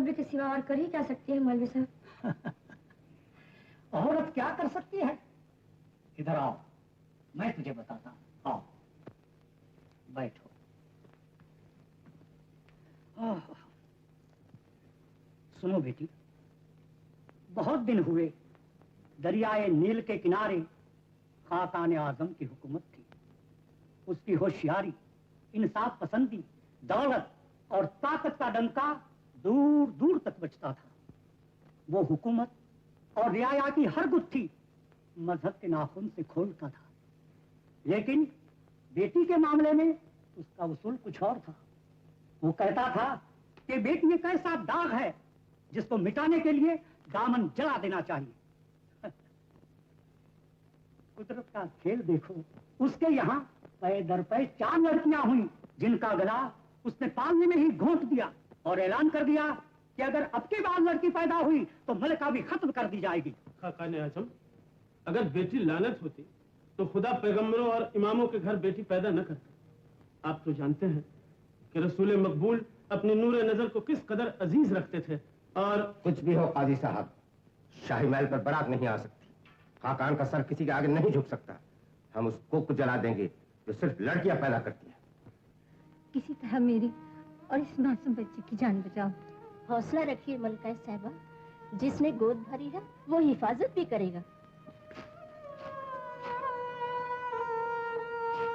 सब्र के सिवा और कर ही क्या सकती है मौलवी साहब? औरत क्या कर सकती है? इधर आओ, मैं तुझे बताता हूँ। आओ, बैठो। सुनो बेटी, बहुत दिन हुए दरियाए नील के किनारे खाकान आजम की हुकूमत थी। उसकी होशियारी, इंसाफ पसंदी, दौलत और ताकत का डंका दूर दूर तक बजता था। वो हुकूमत और रियाया की हर गुत्थी मजहब के नाखून से खोलता था। लेकिन बेटी के मामले में उसका उसूल कुछ और था। वो कहता था कि बेटी एक ऐसा दाग है जिसको मिटाने के लिए दामन जला देना चाहिए। कुदरत का खेल देखो, उसके यहाँ पै दर पै 4 लड़कियां हुई जिनका गला उसने पालने में ही घोंट दिया और ऐलान कर दिया कि अगर अब की बार लड़की पैदा हुई तो मलका भी खत्म कर दी जाएगी। खाकाने आजम, अगर बेटी लानत होती तो खुदा पैगंबरों और इमामों के घर बेटी पैदा न करता। आप तो जानते हैं कि रसूल मकबूल अपनी नूर नजर को किस कदर अजीज रखते थे। और कुछ भी हो काजी साहब, शाही महल पर बारात नहीं आ सकती। खाकान का सर किसी के आगे नहीं झुक सकता। हम उस कोक को जला देंगे जो सिर्फ लड़कियां पैदा करती है। किसी तरह मेरी और इस मासूम बच्चे की जान बचाओ। हौसला रखिए मलका साहिबा, जिसने गोद भरी है वो हिफाजत भी करेगा।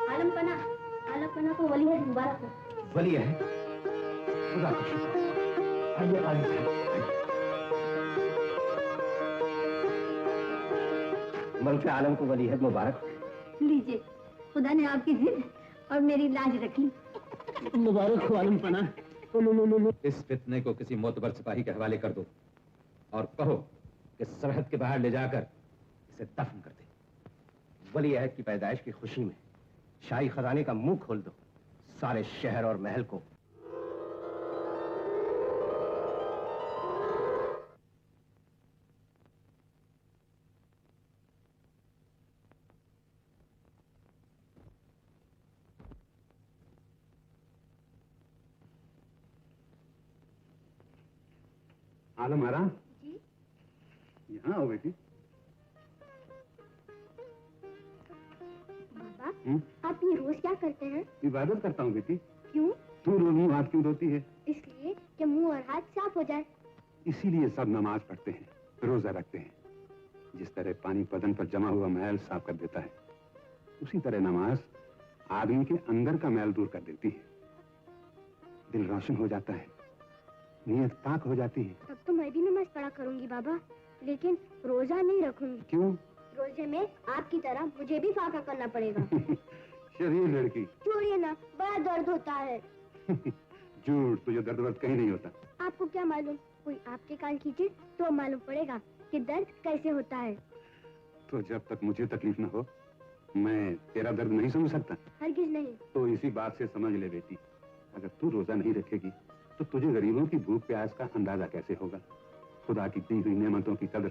आलम पना को वली है मुबारक हो। वली है, खुदा का शुक्र। आइए काजी साहब। मलका आलम को वली है मुबारक। लीजिए, खुदा ने आपकी जिद और मेरी लाज रख ली। मुबारक हो आलम पना। इस फितने को किसी मोतबर सिपाही के हवाले कर दो और कहो कि सरहद के बाहर ले जाकर इसे दफन कर दे। वली अहद की पैदाइश की खुशी में शाही खजाने का मुंह खोल दो सारे शहर और महल को। आलम आरा जी? यहाँ आओ बेटी। बाबा, आप ये रोज क्या करते हैं? इबादत करता हूँ बेटी। क्यों? तू रोज मुंह हाथ क्यों धोती है? इसलिए कि मुंह और हाथ साफ हो जाए। इसीलिए सब नमाज पढ़ते हैं, रोजा रखते हैं। जिस तरह पानी बदन पर जमा हुआ मैल साफ कर देता है, उसी तरह नमाज आदमी के अंदर का मैल दूर कर देती है। दिल रोशन हो जाता है, नीयत पाक हो जाती है। तब तो मैं भी नमाज पढ़ा करूंगी बाबा, लेकिन रोजा नहीं रखूंगी। क्यों? रोजे में आपकी तरह मुझे भी फाका करना पड़ेगा। शरीर लड़की। छोड़िए ना, बड़ा दर्द होता है। झूठ, तुझे दर्द वर्द कहीं नहीं होता। आपको क्या मालूम, कोई आपके कान खींचे तो मालूम पड़ेगा कि दर्द कैसे होता है। तो जब तक मुझे तकलीफ न हो, मैं तेरा दर्द नहीं समझ सकता। हरगिज नहीं। तो इसी बात से समझ ले बेटी, अगर तू रोजा नहीं रखेगी तो तुझे गरीबों की भूख प्यास का अंदाजा कैसे होगा? खुदा की दी हुई नेमतों की कदर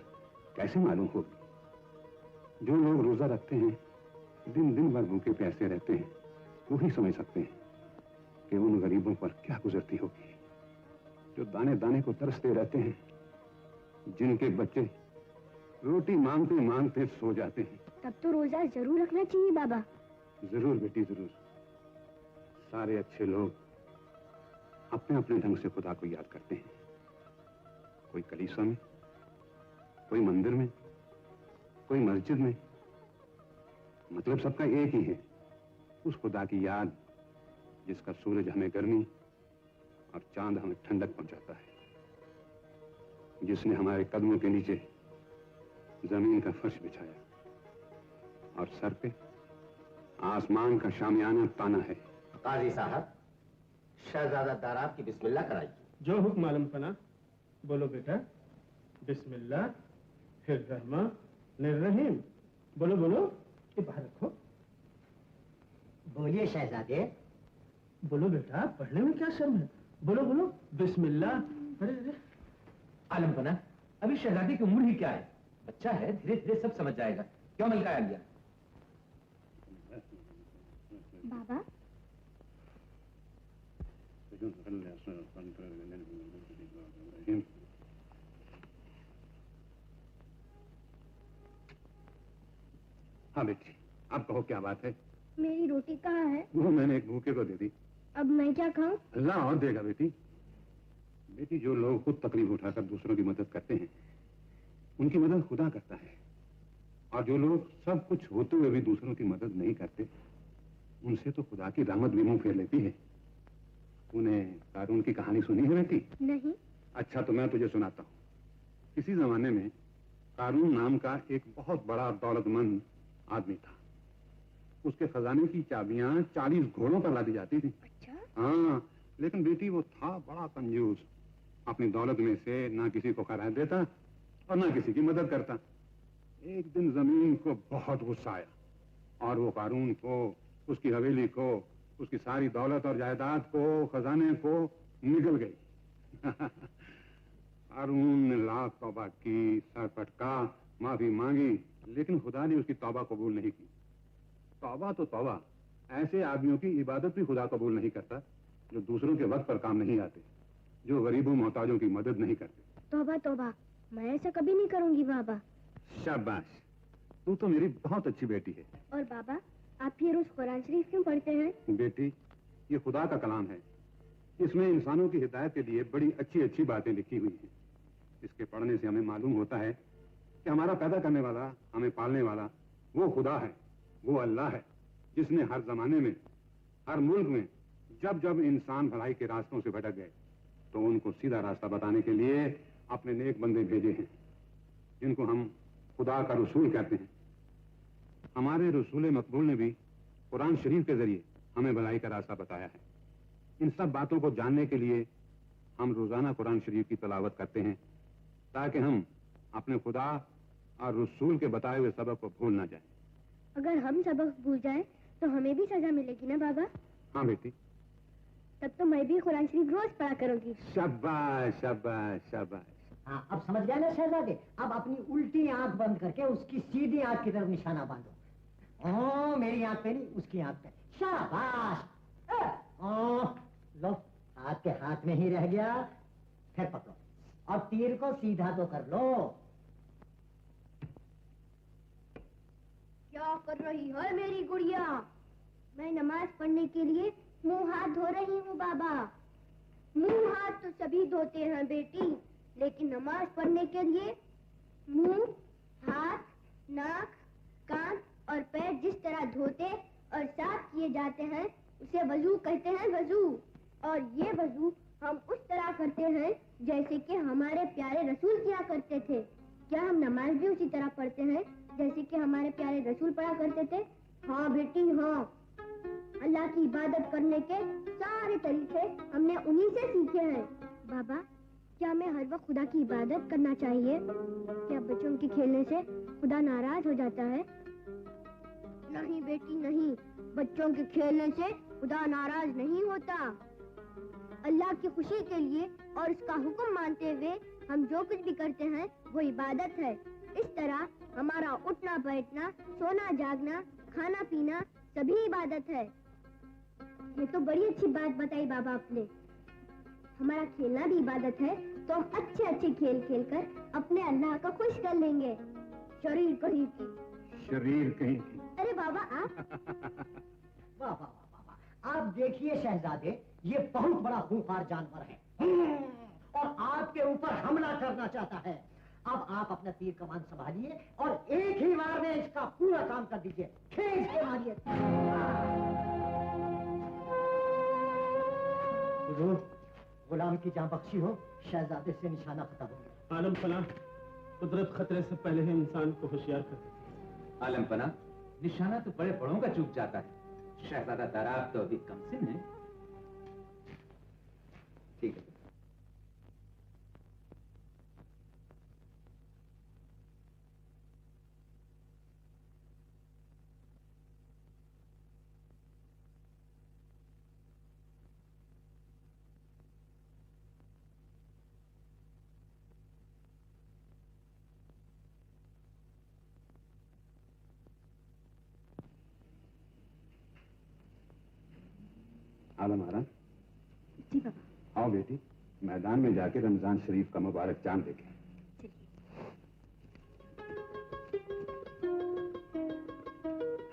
कैसे मालूम होगी? जो लोग रोजा रखते हैं, दिन दिन भर भूखे प्यासे रहते हैं, वही समझ सकते हैं कि उन गरीबों पर क्या गुजरती होगी, जो दाने दाने को तरसते रहते हैं, जिनके बच्चे रोटी मांगते मांगते सो जाते हैं। तब तो रोजा जरूर रखना चाहिए बाबा। जरूर बेटी, जरूर। सारे अच्छे लोग अपने अपने ढंग से खुदा को याद करते हैं। कोई कलीसा में, कोई मंदिर में, कोई मस्जिद में, मतलब सबका एक ही है, उस खुदा की याद जिसका सूरज हमें गर्मी और चांद हमें ठंडक पहुंचाता है, जिसने हमारे कदमों के नीचे जमीन का फर्श बिछाया और सर पे आसमान का शामियाना ताना है। काजी साहब, शहजादा दाराब की बिस्मिल्लाह कराइए। जो हुक्म आलम पना। बोलो बेटा। बिस्मिल्लाह फिर रहमान रहीम। बोलो बोलो, ये बाहर रखो। बोलिए शहजादे। बोलो बेटा, पढ़ने में क्या शर्म है? बोलो बोलो बिस्मिल्लाह। अरे अरे आलम पना, अभी शहजादी की उम्र ही क्या है? बच्चा है, धीरे धीरे सब समझ जाएगा। क्यों मलका आ गया? बाबा, हाँ बेटी, अब कहो क्या बात है? मेरी रोटी कहाँ है? वो मैंने एक भूखे को दे दी। अब मैं क्या खाऊं? अल्लाह और देगा बेटी। बेटी, जो लोग खुद तकलीफ उठाकर दूसरों की मदद करते हैं, उनकी मदद खुदा करता है। और जो लोग सब कुछ होते हुए भी दूसरों की मदद नहीं करते, उनसे तो खुदा की रहमत भी मुंह फेर लेती है। तूने कारून की कहानी सुनी है बेटी? नहीं। अच्छा, तो मैं तुझे सुनाता हूँ। किसी जमाने में कारून नाम का एक बहुत बड़ा दौलतमंद आदमी था। उसके खजाने की चाबियां 40 घोड़ों पर लादी जाती थी। अच्छा? हाँ, लेकिन बेटी वो था बड़ा कंजूस। अपनी दौलत में से ना किसी को खराज देता और ना किसी की मदद करता। एक दिन जमीन को बहुत गुस्सा आया और वो कारून को, उसकी हवेली को, उसकी सारी दौलत और जायदाद को, खजाने को निगल गई। कारून ने लाख तौबा की, सर पटका, माफी मांगी, लेकिन खुदा ने उसकी तौबा कबूल नहीं की। तौबा तो तौबा, ऐसे आदमियों की इबादत भी खुदा कबूल नहीं करता जो दूसरों के वक्त पर काम नहीं आते, जो गरीबों मोहताजों की मदद नहीं करते। तौबा तौबा, मैं ऐसा कभी नहीं करूंगी बाबा। शाबाश, तू तो मेरी बहुत अच्छी बेटी है। और बाबा, आप फिर उस कुरान शरीफ क्यों पढ़ते हैं? बेटी, ये खुदा का कलाम है। इसमें इंसानों की हिदायत के लिए बड़ी अच्छी अच्छी बातें लिखी हुई हैं। इसके पढ़ने से हमें मालूम होता है कि हमारा पैदा करने वाला, हमें पालने वाला वो खुदा है, वो अल्लाह है, जिसने हर जमाने में, हर मुल्क में जब जब इंसान भलाई के रास्तों से भटक गए तो उनको सीधा रास्ता बताने के लिए अपने नेक बंदे भेजे हैं, जिनको हम खुदा का रसूल कहते हैं। हमारे रसूल मकबूल ने भी कुरान शरीफ के जरिए हमें भलाई का रास्ता बताया है। इन सब बातों को जानने के लिए हम रोजाना कुरान शरीफ की तलावत करते हैं, ताकि हम अपने खुदा और रसूल के बताए हुए सबक को भूल ना जाएं। अगर हम सबक भूल जाएं तो हमें भी सजा मिलेगी ना बाबा? हाँ बेटी। तब तो मैं भी कुरान शरीफ रोज पढ़ा करूंगी। शाबाश शाबाश शाबाश। हाँ, अब समझ गया ना शहजादे? अब अपनी उल्टी आंख बंद करके उसकी सीधी आंख की तरफ निशाना बांधो। ओ, मेरी आंख पे नहीं, उसकी आंख पे। शाबाश। लो, आपके हाथ में ही रह गया। फिर पकड़ो और तीर को सीधा तो कर लो। क्या कर रही है मेरी गुड़िया? मैं नमाज पढ़ने के लिए मुंह हाथ धो रही हूँ बाबा। मुंह हाथ तो सभी धोते हैं बेटी, लेकिन नमाज पढ़ने के लिए मुंह, हाथ, नाक, कान और पैर जिस तरह धोते और साफ किए जाते हैं उसे वजू कहते हैं, वजू। और ये वजू हम उस तरह करते हैं जैसे कि हमारे प्यारे रसूल किया करते थे। क्या हम नमाज भी उसी तरह पढ़ते हैं जैसे कि हमारे प्यारे रसूल पढ़ा करते थे? हाँ बेटी, हाँ। अल्लाह की इबादत करने के सारे तरीके हमने उन्हीं से सीखे हैं। बाबा, क्या हमें हर वक्त खुदा की इबादत करना चाहिए? क्या बच्चों के खेलने से खुदा नाराज हो जाता है? नहीं बेटी नहीं, बच्चों के खेलने से खुदा नाराज नहीं होता। अल्लाह की खुशी के लिए और उसका हुक्म मानते हुए हम जो कुछ भी करते हैं वो इबादत है। इस तरह हमारा उठना बैठना, सोना जागना, खाना पीना सभी इबादत है। ये तो बड़ी अच्छी बात बताई बाबा आपने। हमारा खेलना भी इबादत है, तो हम अच्छे अच्छे खेल खेलकर अपने अल्लाह को खुश कर लेंगे। शरीर कहीं की, शरीर कहीं की। अरे बाबा आप। वाह वाह वाह वाह। आप देखिए शहजादे, ये बहुत बड़ा खूंखार जानवर है और आपके ऊपर हमला करना चाहता है। अब आप अपना तीर कमान संभालिए और एक ही बार में इसका पूरा काम कर दीजिए। खींच के मारिए। हुजूर, गुलाम की जान बख्शी हो, शहजादे से निशाना खत्म हो गया। आलम फना, कुदरत खतरे से पहले ही इंसान को होशियार कर देती है। आलम फना, निशाना तो बड़े बड़ों का चूक जाता है। शहजादा दराब तो अभी कमसिन है। ठीक है। आलम आरा, जी बाबा। आओ बेटी, मैदान में जाके रमजान शरीफ का मुबारक चांद देखें।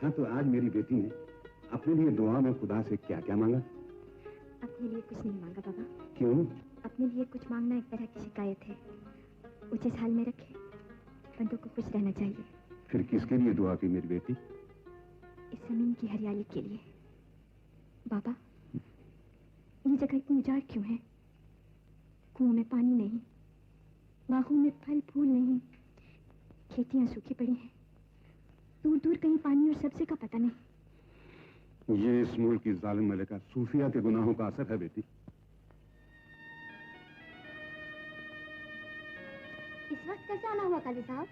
हाँ, तो आज मेरी बेटी ने अपने लिए दुआ में खुदा से क्या क्या मांगा? अपने लिए कुछ नहीं मांगा बाबा। क्यों? अपने लिए कुछ मांगना एक तरह की शिकायत है। उचित हाल में रखे, बंदों को खुश रहना चाहिए। फिर किसके लिए दुआ की मेरी बेटी? इस जमीन की हरियाली के लिए। बाबा, ये जगह इतनी उजाड़ क्यों है? कुओं में पानी नहीं, बागों में फल फूल नहीं, खेतियां सूखी पड़ी हैं, दूर दूर कहीं पानी और सब्जी का पता नहीं। ये इस मुल्क की जालिम मलिका सूफिया के गुनाहों का असर है बेटी। इस वक्त कैसे आना हुआ काली साहब?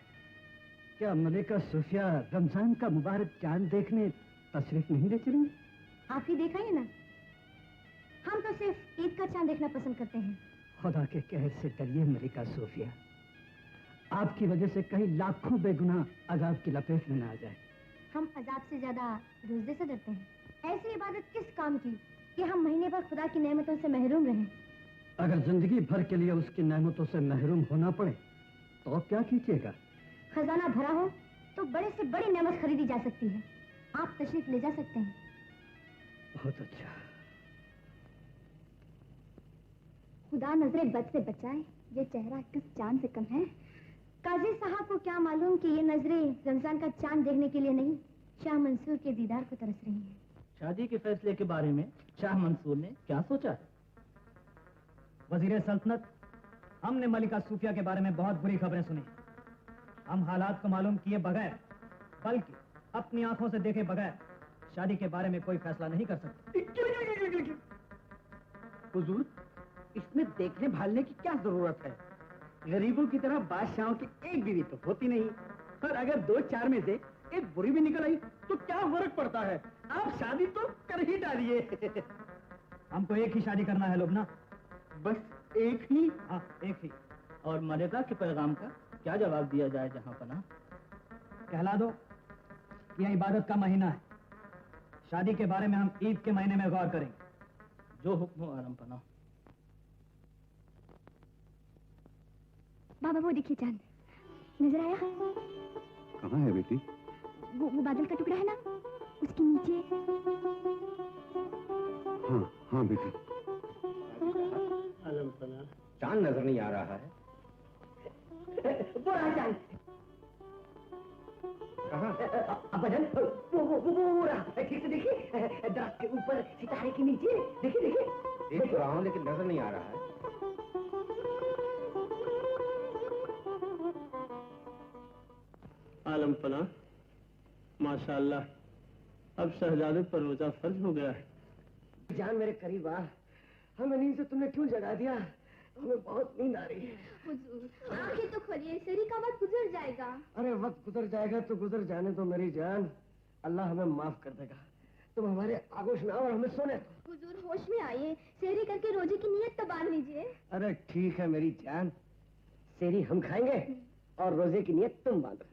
क्या मलिका सूफिया रमजान का मुबारक चांद देखने तशरीफ नहीं ले चलेंगे? आप ही देखा है ना, हम तो सिर्फ ईद का चांद देखना पसंद करते हैं। खुदा के कहर से डरिए मलिका सूफिया, आपकी वजह से कई लाखों बेगुनाह अजाब की लपेट में न आ जाए। हम अजाब से ज्यादा रोज़े से डरते हैं। ऐसी इबादत किस काम की कि हम महीने भर खुदा की नेमतों से महरूम रहें। अगर जिंदगी भर के लिए उसकी नेमतों से महरूम होना पड़े तो क्या कीजिएगा? खजाना भरा हो तो बड़े से बड़ी नेमत खरीदी जा सकती है। आप तशरीफ ले जा सकते हैं। बहुत अच्छा। खुदा नजरे बद से बचाए, ये चेहरा किस चांद से कम है। काजी साहब को क्या मालूम कि ये नजरें रमजान का चांद देखने के लिए नहीं, शाह मंसूर के दीदार को तरस रही हैं। शादी के फैसले के बारे में शाह मंसूर ने क्या सोचा है? वजीर सल्तनत, हमने मलिका सूफिया के बारे में बहुत बुरी खबरें सुनी। हम हालात को मालूम किए बगैर, बल्कि अपनी आंखों से देखे बगैर शादी के बारे में कोई फैसला नहीं कर सकते। हुजूर, इसमें देखने भालने की क्या जरूरत है? गरीबों की तरह बादशाहों की एक बीवी तो होती नहीं, और अगर 2-4 में से एक बुरी भी निकल आई तो क्या फर्क पड़ता है? आप शादी तो कर ही डालिए। हमको एक ही शादी करना है लोबना। बस एक ही? हाँ, एक ही। और मलिका के पैगाम का क्या जवाब दिया जाए जहां पना? कहला दो कि यह इबादत का महीना है, शादी के बारे में हम ईद के महीने में गौर करेंगे। जो हुक्म हो आराम पना। बाबा वो देखिए चांद नजर आया? कहाँ है बेटी? वो बादल का टुकड़ा है ना, उसके नीचे। हाँ हाँ बेटी। चांद नजर नहीं आ रहा है। वो रहा चांद। कहाँ? बदन वो रहा, ठीक से देखिए, दरख्त के ऊपर सितारे के नीचे। देखिए देखिए। देख रहा हूँ लेकिन नजर नहीं आ रहा है। आलम पना, माशाअल्लाह, अब शहजादे पर रोजा फर्ज हो गया है। जान मेरे करीब आ, हमें नींद से तुमने क्यों जगा दिया? हमें बहुत नींद आ रही है। हुजूर, आंखें तो खोलिए, शरीर का वक्त गुजर जाएगा। अरे वक्त गुजर जाएगा तो गुजर जाने दो मेरी जान, अल्लाह हमें माफ कर देगा। तुम हमारे आगोश में आओ और हमें सोने दो। हुजूर होश में आइए, सेहरी करके रोजे की नियत तो बांध लीजिए। अरे ठीक है मेरी जान, सेहरी हम खाएंगे और रोजे की नियत तुम बांधो।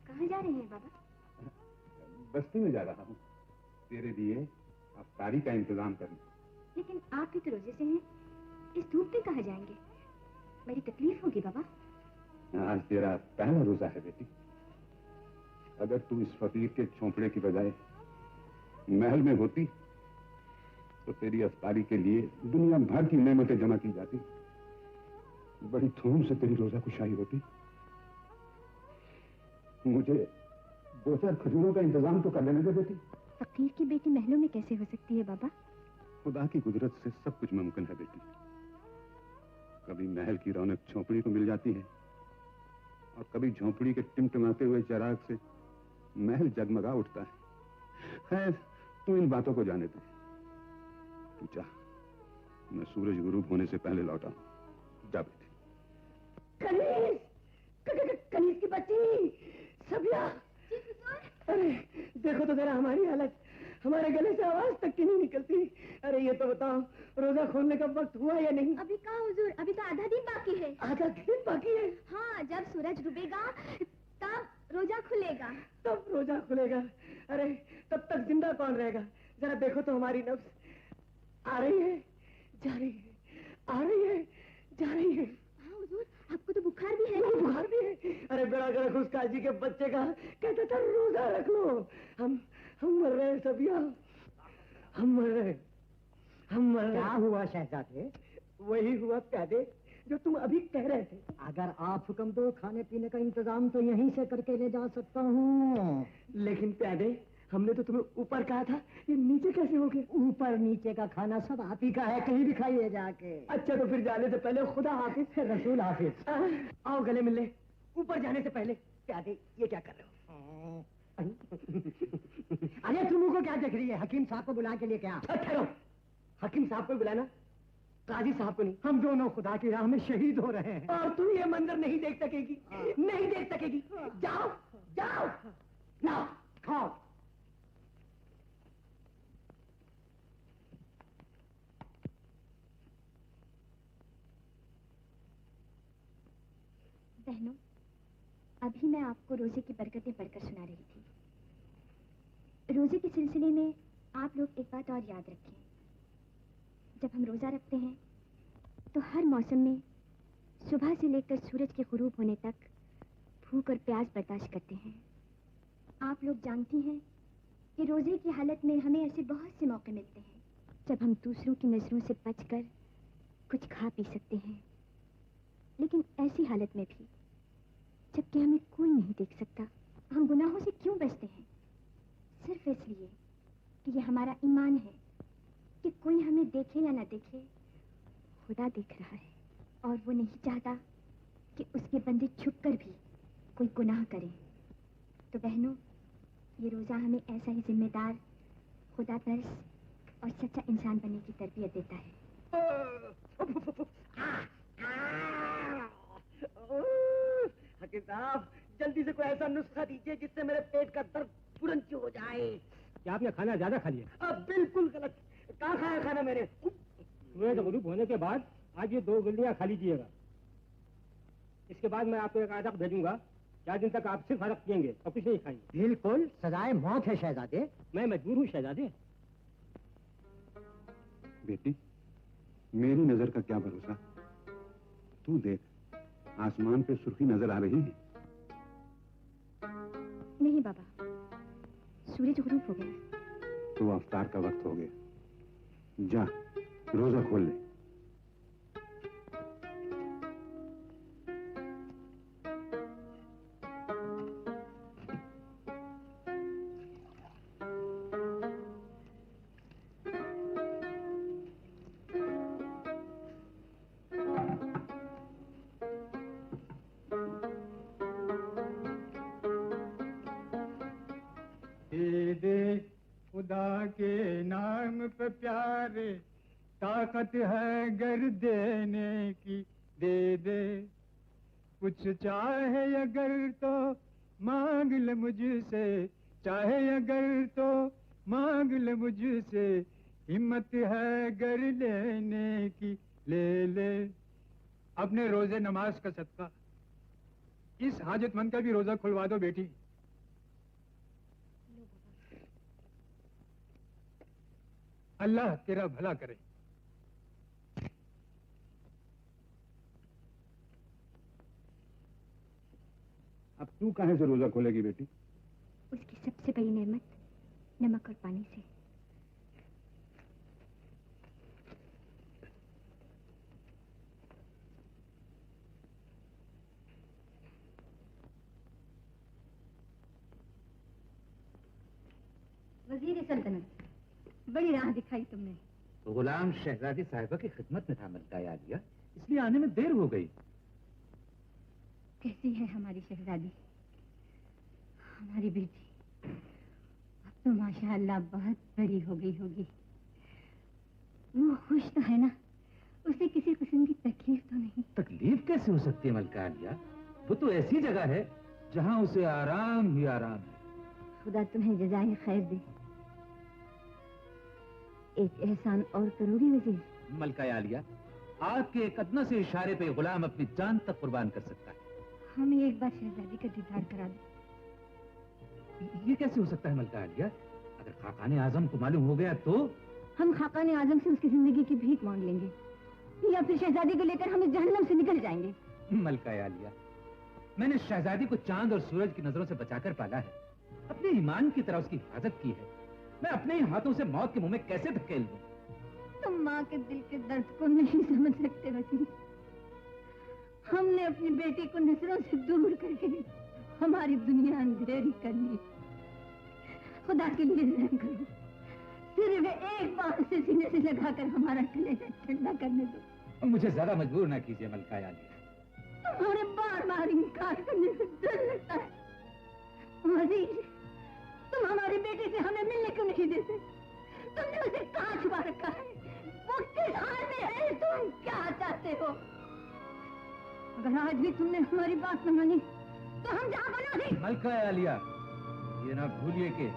कहाँ जा रहे हैं बाबा? बस्ती में जा रहा हूँ, तेरे लिए अफ्तारी का इंतजाम करने। लेकिन आप भी तो रोजे से हैं, इस धूप में कहाँ जाएंगे? बड़ी तकलीफ होगी बाबा। आज तेरा पहला रोजा है बेटी। अगर तू इस फकीर के झोंपड़े की बजाय महल में होती तो तेरी अफ्तारी के लिए दुनिया भर की नेमतें जमा की जाती, बड़ी धूम से तेरी रोजा कुशाई होती। मुझे 2-4 खजूरों का इंतजाम तो कर लेने दे बेटी। फकीर की बेटी महलों में कैसे हो सकती है बाबा? खुदा की कुदरत से सब कुछ मुमकिन है बेटी। कभी महल की रौनक झोंपड़ी को मिल जाती है और कभी झोंपड़ी के टिमटिमाते हुए चिराग से महल जगमगा उठता है। खैर तू इन बातों को जाने दे। तू जा, मैं सूरज गुरूब होने से पहले लौटा हूं। जा बेटी। कनीज की बच्ची सबिया, अरे देखो तो जरा हमारी हालत, हमारे गले से आवाज तक की नहीं निकलती। अरे ये तो बताओ, रोजा खोलने का वक्त हुआ या नहीं? अभी कहाँ हुजूर, अभी तो आधा दिन बाकी है। आधा दिन बाकी है? हाँ, जब सूरज डूबेगा तब रोजा खुलेगा। तब रोजा खुलेगा? अरे तब तक जिंदा कौन रहेगा? जरा देखो तो हमारी नफ्स आ रही है, जा रही है, आ रही है, जा रही है। हाँ हुजूर, आपको तो बुखार भी है। बुखार भी है? अरे बड़ा गर्क उस काजी के बच्चे का कहता था रोजा रख लो। हम मर रहे हैं सबिया, हम मर रहे हैं, हम मर रहे। क्या हुआ शहजादे? वही हुआ प्यादे जो तुम अभी कह रहे थे। अगर आप हुक्म दो, खाने पीने का इंतजाम तो यहीं से करके ले जा सकता हूँ। लेकिन प्यादे, हमने तो तुम्हें ऊपर कहा था, ये नीचे कैसे हो गए? ऊपर नीचे का खाना सब आप ही का है, कहीं भी खाइए जाके। अच्छा तो फिर जाने से पहले खुदा हाफिज, रसूल हाफिज। आओ गले मिल ले। ऊपर जाने से पहले प्यादे ये क्या कर रहे हो? अरे तुम को क्या देख रही है? हकीम साहब को बुला के लिए क्या? ठहरो, हकीम साहब को बुलाना, काजी साहब को नहीं। हम दोनों खुदा की राह में शहीद हो रहे हैं। और तुम ये मंजर नहीं देख सकेगी, नहीं देख सकेगी। जाओ जाओ, लाओ खाओ। बहनों, अभी मैं आपको रोजे की बरकतें पढ़कर सुना रही थी। रोजे के सिलसिले में आप लोग एक बात और याद रखें, जब हम रोजा रखते हैं तो हर मौसम में सुबह से लेकर सूरज के गुरूब होने तक भूख और प्यास बर्दाश्त करते हैं। आप लोग जानती हैं कि रोजे की हालत में हमें ऐसे बहुत से मौके मिलते हैं जब हम दूसरों की नजरों से बचकर कुछ खा पी सकते हैं, लेकिन ऐसी हालत में भी जबकि हमें कोई नहीं देख सकता, हम गुनाहों से क्यों बचते हैं? सिर्फ इसलिए कि ये हमारा ईमान है कि कोई हमें देखे या ना देखे, खुदा देख रहा है और वो नहीं चाहता कि उसके बंदे छुपकर भी कोई गुनाह करे। तो बहनों, ये रोजा हमें ऐसा ही जिम्मेदार, खुदा तरस और सच्चा इंसान बनने की तरबियत देता है। हकीम साहब, जल्दी से कोई ऐसा नुस्खा दीजिए जिससे मेरे पेट का दर्द तुरंत हो जाए। क्या आपने खाना ज्यादा खा लिया? अब बिल्कुल गलत। कहाँ खाया खाना मैंने? सूरज गुरूब होने के बाद आज ये 2 गिल्लियाँ खा लीजिएगा। इसके बाद मैं आपको एक अरक भेजूंगा, 4 दिन तक आप सिर्फ अरक पिएंगे और कुछ नहीं खाएंगे। बिल्कुल सजाए मौत है शहजादे। मैं मजबूर हूँ शहजादे। बेटी, मेरी नजर का क्या भरोसा? तू देख, आसमान पे सुर्खी नजर आ रही है। नहीं बाबा, सूरज गुरूब हो गया। तो अफ्तार का वक्त हो गया, जा रोजा खोल ले। खुदा के नाम पे प्यारे, ताकत है गर देने की, दे दे। कुछ चाहे अगर तो मांग ले मुझसे, चाहे अगर तो मांग ले मुझसे, हिम्मत है गर लेने की, ले ले। अपने रोजे नमाज का सदका इस हाजतमंद का भी रोजा खुलवा दो बेटी। अल्लाह तेरा भला करे। अब तू कहां से रोजा खोलेगी बेटी? उसकी सबसे बड़ी नेमत नमक और पानी से। वजीर सल्तनत, बड़ी राह दिखाई तुमने। तो गुलाम शहजादी साहिबा की खिदमत में था मलका आलिया, इसलिए आने में देर हो गई। कैसी है हमारी शहजादी, हमारी बेटी? अब तो माशाअल्लाह बहुत बड़ी हो गई होगी। वो खुश तो है ना? उसे किसी किस्म की तकलीफ तो नहीं? तकलीफ कैसे हो सकती है मलका आलिया? वो तो ऐसी जगह है जहाँ उसे आराम ही आराम है। खुदा तुम्हें जज़ाए खैर दे। एक एहसान और करोगी वजीर? मलका आलिया, आपके एक अदना से इशारे पे गुलाम अपनी जान तक कुर्बान कर सकता है। हमें एक बार शहजादी का दीदार करा दो। ये कैसे हो सकता है मलका आलिया? अगर खाकाने आजम को मालूम हो गया तो? हम खाकाने आजम से उसकी जिंदगी की भीख मांग लेंगे, या फिर शहजादी को लेकर हम इस जहन्नम से निकल जाएंगे। मलका आलिया, मैंने शहजादी को चांद और सूरज की नजरों से बचाकर पाला है, अपने ईमान की तरह उसकी हिफाजत की है। मैं अपने ही हाथों से मौत के मुंह में कैसे धकेल दूं? तुम माँ के दिल के दर्द को नहीं समझ सकते वसीम। हमने अपनी बेटी को नजरों से दूर करके हमारी दुनिया अंधेरी कर ली। खुदा के लिए रहम करो, सिर्फ एक बार से सीने से लगाकर हमारा कलेजा ठंडा करने दो। मुझे ज्यादा मजबूर ना कीजिए मलका आलिया। तुम्हारे बार बार इनकार करने से डर लगता है। वजीर, तुम हमारी बेटी से हमें मिलने क्यों नहीं देते? तुमने उसे कहाँ छुपा रखा है? वो किस हाल में है? तुम क्या चाहते हो? अगर आज भी तुमने हमारी बात न मानी तो हम जहाँ बना दी। मलका आलिया, ये ना भूलिए कि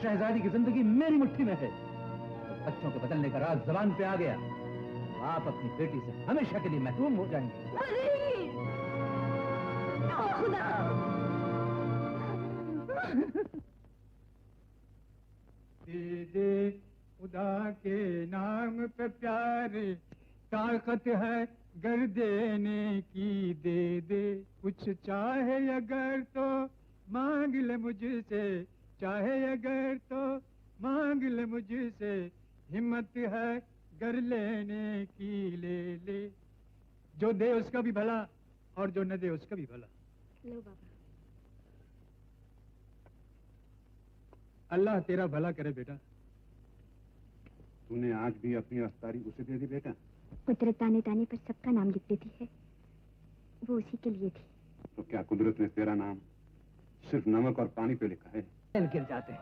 शहजादी की जिंदगी मेरी मुट्ठी में है। तो बच्चों के बदलने का राज जबान पे आ गया, तो आप अपनी बेटी से हमेशा के लिए महरूम हो जाएंगे। खुदा! दे दे खुदा के नाम पे प्यारे, ताकत है गर देने की, दे दे कुछ चाहे अगर तो मांग ले मुझसे, चाहे अगर तो मांग ले मुझसे, हिम्मत है गर लेने की, ले ले। जो दे उसका भी भला और जो न दे उसका भी भला। लो बाबा। अल्लाह तेरा भला करे बेटा। तूने आज भी अपनी अफ्तारी उसे दे दी बेटा? कुदरत ताने ताने पर सबका नाम लिख देती है, वो उसी के लिए थी। तो क्या कुदरत ने तेरा नाम सिर्फ नमक और पानी पे लिखा है? गिर जाते हैं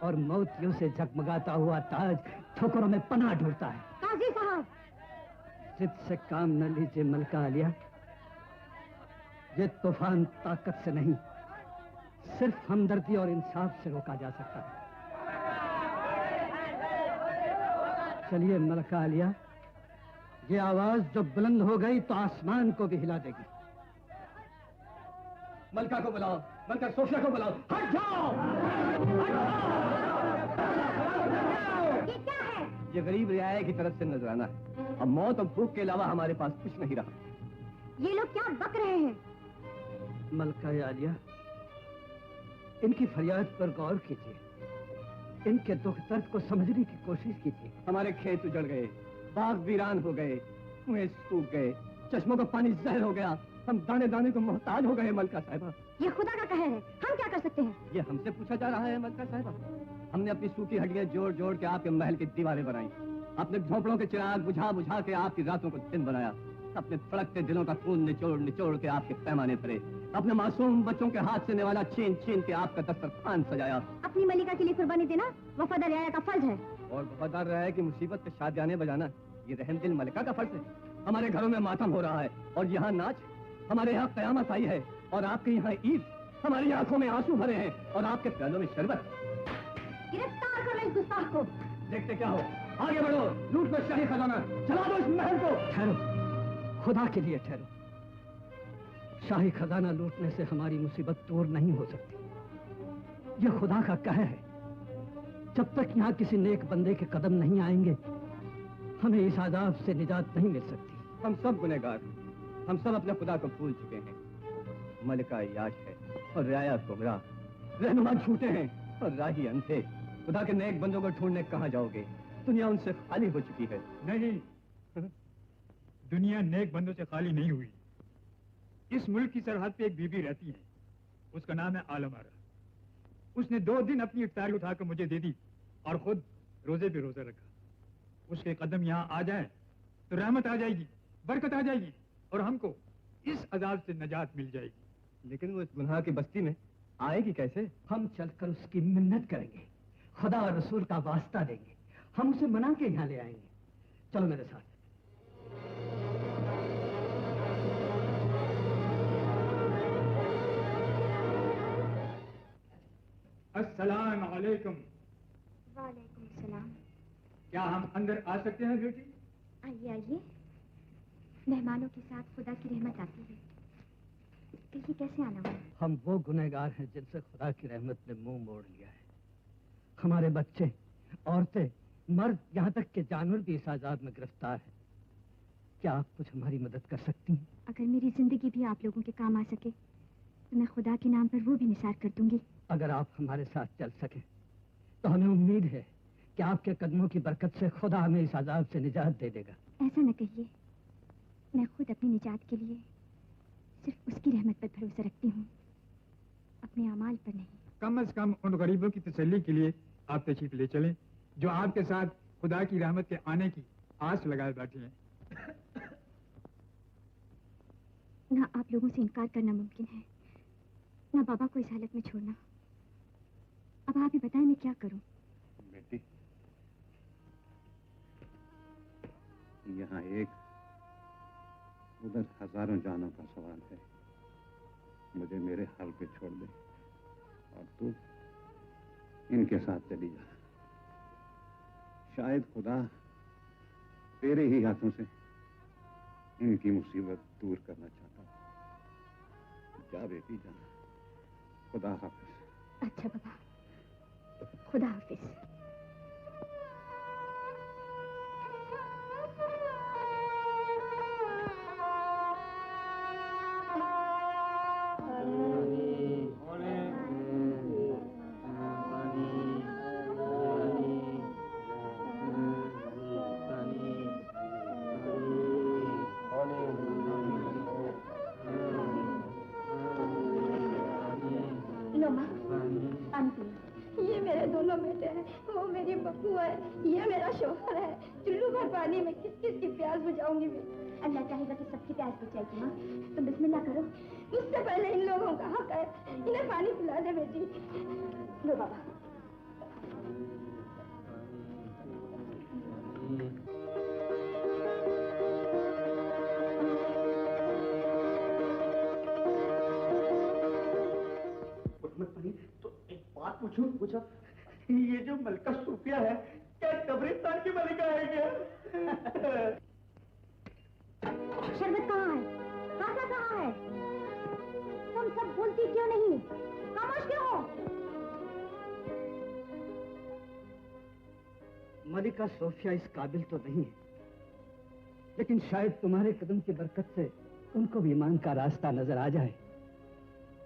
और मोतियों से जगमगाता हुआ ताज ठोकरों में पनाह ढूंढता है। काजी साहब, जिद से काम न लीजिए मलका आलिया। ये तूफान ताकत से नहीं, सिर्फ हमदर्दी और इंसाफ से रोका जा सकता है। चलिए मलका आलिया, ये आवाज जो बुलंद हो गई तो आसमान को भी हिला देगी। मलका को बुलाओ, मलका सोफिया को बुलाओ। हट जाओ! ये क्या है? ये गरीब रियाया की तरफ से नजराना है। अब मौत और भूख के अलावा हमारे पास कुछ नहीं रहा। ये लोग क्या बक रहे हैं? मलका आलिया, इनकी फरियाद पर गौर कीजिए, इनके दुख दर्द को समझने की कोशिश कीजिए। हमारे खेत उजड़ गए, बाग वीरान हो गए, कुएं सूख गए, चश्मों का पानी जहर हो गया, हम दाने दाने को मोहताज हो गए मलका साहिबा। ये खुदा का कहर है, हम क्या कर सकते हैं? ये हमसे पूछा जा रहा है मलका साहिबा? हमने अपनी सूखी हड्डियां जोड़ जोड़ के आपके महल की दीवारें बनाई, अपने झोंपड़ों के चिराग बुझा बुझा के आपकी रातों को दिन बनाया, अपने फड़कते दिलों का खून निचोड़ निचोड़ के आपके पैमाने पड़े, अपने मासूम बच्चों के हाथ से निवाला छीन छीन के आपका दस्तरखान सजाया। अपनी मलिका के लिए कुर्बानी देना वफादार रियाया का फर्ज है। और वफादार रियाया की मुसीबत पे शादियाने बजाना ये रहम दिल मलिका का फर्ज है। हमारे घरों में मातम हो रहा है और यहाँ नाच, हमारे यहाँ कयामत आई है और आपके यहाँ ईद, हमारी आंखों में आंसू भरे हैं और आपके प्यालों में शरबत। गिरफ्तार करो इस गुस्ताख को। देखते क्या हो, आगे बढ़ो, लूट लो शाही खजाना, चला दो इस महल को। ठहरो, खुदा के लिए ठहरो। शाही खजाना लूटने से हमारी मुसीबत दूर नहीं हो सकती। यह खुदा का कहर है। जब तक यहाँ किसी नेक बंदे के कदम नहीं आएंगे, हमें इस आजाब से निजात नहीं मिल सकती। हम सब गुनहगार, हम सब अपने खुदा को भूल चुके हैं। मलिका याश है और रियाया गुमराह, रहनुमा झूठे हैं और राही अंधे। खुदा के नेक बंदों को ढूंढने कहाँ जाओगे? दुनिया उनसे खाली हो चुकी है। नहीं, दुनिया नेक बंदों से खाली नहीं हुई। इस मुल्क की सरहद पे एक बीबी रहती है, उसका नाम है आलम आरा। उसने 2 दिन अपनी इफ्तारी उठाकर मुझे दे दी और खुद रोजे पे रोजा रखा। उसके कदम यहाँ आ जाए तो रहमत आ जाएगी, बरकत आ जाएगी और हमको इस अजाब से नजात मिल जाएगी। लेकिन वो इस गुनाह की बस्ती में आएगी कैसे? हम चलकर उसकी मिन्नत करेंगे, खुदा और रसूल का वास्ता देंगे, हम उसे मना के यहाँ ले आएंगे। चलो मेरे साथ। अस्सलाम वालेकुम। वालेकुम सलाम। क्या हम अंदर आ सकते हैं बेटी? आइए आइए, मेहमानों के साथ खुदा की रहमत आती है। ये कैसे आना हुआ? हम वो गुनहगार हैं जिनसे खुदा की रहमत ने मुंह मोड़ लिया है। हमारे बच्चे, औरतें, मर्द, यहाँ तक के जानवर भी इस आजाद में गिरफ्तार है। क्या आप कुछ हमारी मदद कर सकती हैं? अगर मेरी जिंदगी भी आप लोगों के काम आ सके तो मैं खुदा के नाम पर वो भी निसार कर दूंगी। अगर आप हमारे साथ चल सके तो हमें उम्मीद है कि आपके कदमों की बरकत से खुदा हमें इस अजाब से निजात दे देगा। ऐसा न कहिए, मैं खुद अपनी निजात के लिए सिर्फ उसकी रहमत पर भरोसा रखती हूँ, अपने अमाल पर नहीं। कम से कम उन गरीबों की तसल्ली के लिए आप तशरीफ ले चलें जो आपके साथ खुदा की रहमत के आने की आस लगाए बैठे हैं। ना आप लोगों से इनकार करना मुमकिन है, ना बाबा को इस हालत में छोड़ना। अब आप ही बताएं मैं क्या करूं? बेटी, यहाँ एक उधर हजारों जानों का सवाल है। मुझे मेरे हाल पे छोड़ दे और तू इनके साथ चली जा। शायद खुदा तेरे ही हाथों से इनकी मुसीबत दूर करना चाहता हूँ। जा बेटी, जा। खुदा हाफिज। अच्छा बाबा, खुदा हाफिज। ये मेरे दोनों बेटे हैं, वो मेरी बब्बू है, ये मेरा शोहर है। चुल्लू भर पानी में किस किस की प्यास बुझाऊंगी मैं? अल्लाह चाहेगा कि सबकी प्यास बुझाएगी। माँ, तुम बिस्मिल्लाह करो। उससे पहले इन लोगों का हक है, इन्हें पानी पिला दे बेटी। लो बाबा। पूछो। ये जो मलका सूफिया है, क्या कब्रिस्तान की मलिका है क्या? शरबत कहाँ है? खासा कहाँ है? तुम सब बोलती क्यों नहीं? खामोश क्यों हो? मलिका सोफिया इस काबिल तो नहीं है, लेकिन शायद तुम्हारे कदम की बरकत से उनको भी ईमान का रास्ता नजर आ जाए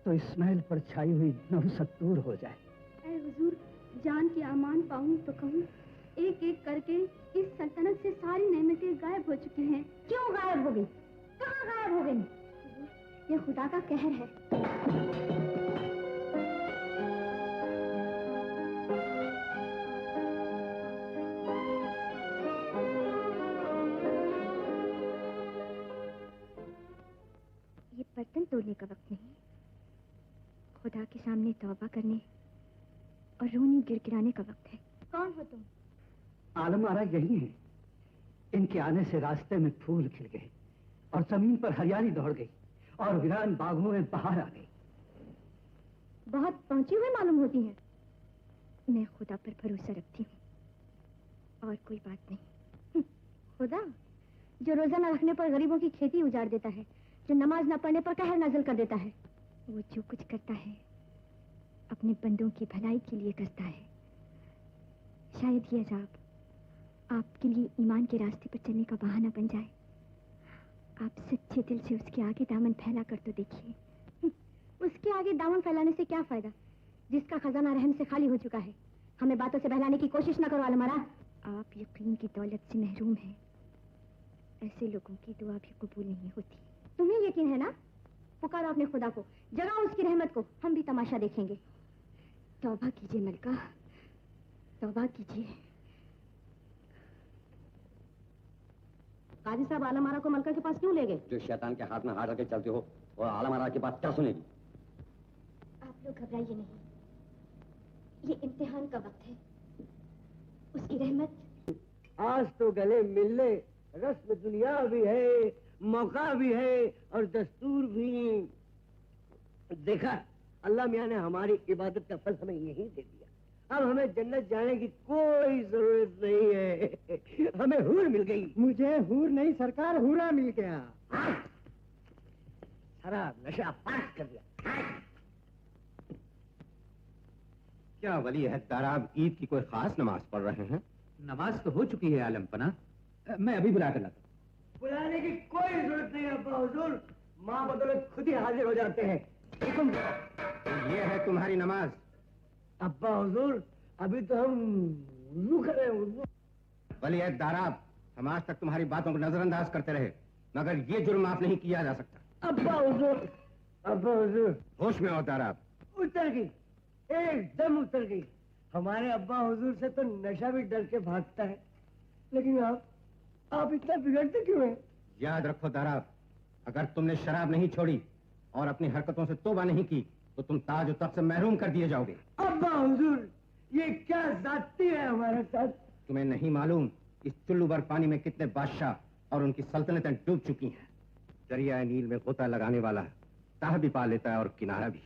तो इस महल पर छाई हुई नहुसत दूर हो जाए। ऐ हुजूर, जान की अमान पाऊं तो कहूं, एक एक करके इस सल्तनत से सारी नेमतें गायब हो चुकी हैं। क्यों गायब हो गई? कहाँ गायब हो गई? ये खुदा का कहर है। ये बर्तन तोड़ने का वक्त नहीं, खुदा के सामने तौबा करने और रोनी गिड़गिड़ाने का वक्त है। कौन हो तुम? आलम आरा यही है। इनके आने से रास्ते में फूल खिल गए और जमीन पर हरियाली दौड़ गई और वीरान बागों में बहार आ गई। बहुत पहुंची हुई मालूम होती हैं। मैं खुदा पर भरोसा रखती हूँ और कोई बात नहीं। खुदा जो रोजा न रखने पर गरीबों की खेती उजाड़ देता है, जो नमाज न पढ़ने पर कहर नाज़िल कर देता है, वो जो कुछ करता है अपने बंदों की भलाई के लिए करता है। शायद ये अजाब आपके लिए ईमान के रास्ते पर चलने का बहाना बन जाए। आप सच्चे दिल से उसके आगे दामन फैला कर तो देखिए। उसके आगे दामन फैलाने से क्या फायदा, जिसका खजाना रहम से खाली हो चुका है। हमें बातों से बहलाने की कोशिश न करो आलमारा। आप यकीन की दौलत से महरूम हैं। ऐसे लोगों की दुआ भी कबूल नहीं होती। तुम्हें यकीन है ना? पुकारो अपने खुदा को, जगाओ उसकी रहमत को, हम भी तमाशा देखेंगे। तौबा कीजिए मलका, तौबा कीजिए। काजी साहब आलमारा को मलका के पास क्यों ले गए? जो शैतान के हाथ में हाथ रखे चलते हो और आलमारा की बात क्या सुनेगी? आप लोग घबराइए नहीं, ये इम्तिहान का वक्त है। उसकी रहमत। आज तो गले मिलने रस्म दुनिया भी है, मौका भी है और दस्तूर भी। देखा, अल्लाह मियाँ ने हमारी इबादत का फल हमें यही दे दिया। अब हमें जन्नत जाने की कोई जरूरत नहीं है। हमें हूर मिल गई। मुझे हूर नहीं सरकार, हूरा मिल गया। सारा नशा पास कर दिया। क्या वली अहददार आप ईद की कोई खास नमाज पढ़ रहे हैं? नमाज तो हो चुकी है आलमपना, मैं अभी बुला कर लाता हूं। बुलाने की कोई जरूरत नहीं अब्बा हुजूर, माँ बदौलत खुद ही हाजिर हो जाते हैं। ये है तुम्हारी नमाज। अब्बा हुजूर अभी तो हम वुज़ू कर रहे हैं। वली अहददार आप, हम आज तक तुम्हारी बातों को नजरअंदाज करते रहे, मगर ये जुर्म माफ नहीं किया जा सकता। अब्बा हुजूर, अब्बा हुजूर। होश में अवतार आप। उतर गई, एकदम उतर गई। हमारे अब्बा हुजूर से तो नशा भी डर के भागता है, लेकिन आप इतना बिगड़ते क्यों हैं? याद रखो दाराब, अगर तुमने शराब नहीं छोड़ी और अपनी हरकतों से तौबा नहीं की तो तुम ताज और तख्त से महरूम कर दिए जाओगे। अब्बा हुजूर, ये क्या जाती है हमारे साथ? तुम्हें नहीं मालूम इस चुल्लू भर पानी में कितने बादशाह और उनकी सल्तनतें डूब चुकी हैं। दरिया नील में गोता लगाने वाला ताह भी पा लेता है और किनारा भी,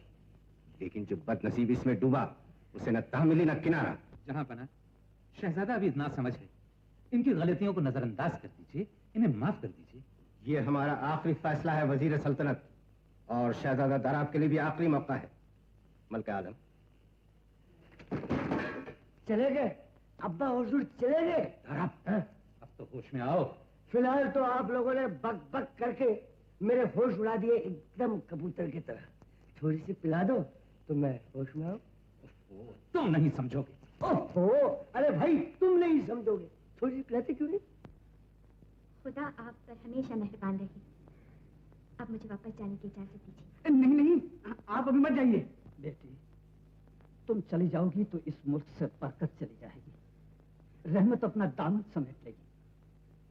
लेकिन जो बदनसीब इसमें डूबा उसे न ताह मिली न किनारा। जहां पना शहजादा अभी ना समझ है, इनकी गलतियों को नजरअंदाज कर दीजिए, इन्हें माफ कर दीजिए। ये हमारा आखिरी फैसला है वजीर सल्तनत, और शहजादा दाराब के लिए भी आखिरी मौका है। मलका आलम चले गए अब्बा हुजूर, चले गए। अब तो होश में आओ। फिलहाल तो आप लोगों ने बक बक करके मेरे होश उड़ा दिए, एकदम कबूतर की तरह। थोड़ी सी पिला दो तो मैं होश में आऊं। तुम नहीं समझोगे। ओहो, अरे भाई तुम नहीं समझोगे, थोड़ी सी पिलाते क्यों नहीं? खुदा आप पर हमेशा मेहरबान रहे। अब मुझे वापस जाने की इजाजत दीजिए। नहीं नहीं, आप अभी मत जाइए। बेटी, तुम चली जाओगी तो इस मुल्क से बरकत चली जाएगी, रहमत अपना दामन समेट लेगी।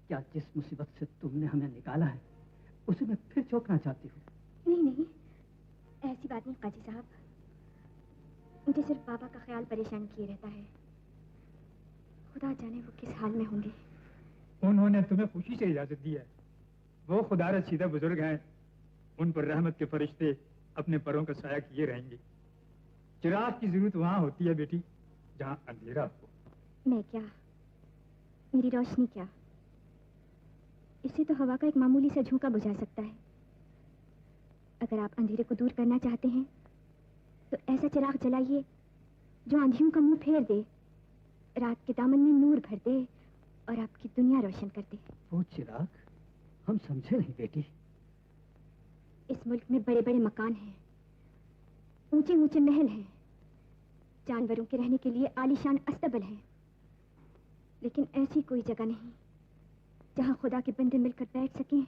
क्या जिस मुसीबत से तुमने हमें निकाला है उसे मैं फिर चौंकना चाहती हूँ? नहीं नहीं, ऐसी बात नहीं काजी साहब, मुझे सिर्फ बाबा का ख्याल परेशान किए रहता है। खुदा जाने वो किस हाल में होंगे। उन्होंने तुम्हें खुशी से इजाजत दी है। वो खुदा रसीदा बुजुर्ग हैं, उन पर रहमत के फरिश्ते अपने परों का साया किए रहेंगे। चिराग की जरूरत वहां होती है बेटी जहां अंधेरा हो। मैं क्या, मेरी रोशनी क्या, इसे तो हवा का एक मामूली सा झोंका बुझा सकता है। अगर आप अंधेरे को दूर करना चाहते हैं तो ऐसा चिराग जलाइए जो आंधियों का मुंह फेर दे, रात के दामन में नूर भर दे और आपकी दुनिया रोशन कर दे। वो चिराग हम समझे नहीं बेटी। इस मुल्क में बड़े बड़े मकान हैं, ऊंचे ऊंचे महल हैं, जानवरों के रहने के लिए आलीशान अस्तबल हैं, लेकिन ऐसी कोई जगह नहीं जहां खुदा के बंदे मिलकर बैठ सकें,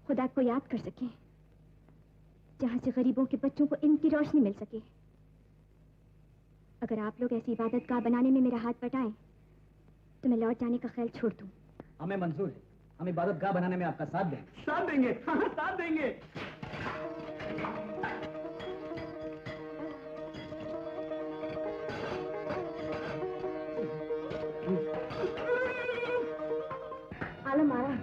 खुदा को याद कर सकें, जहां से गरीबों के बच्चों को इल्म की रोशनी मिल सके। अगर आप लोग ऐसी इबादतगाह बनाने में मेरा हाथ बटाएं तो मैं लौट जाने का ख्याल छोड़ दूं। हमें मंजूर है, हम इबादतगाह बनाने में आपका साथ देंगे। साथ देंगे, हाँ साथ देंगे। आलम आरा,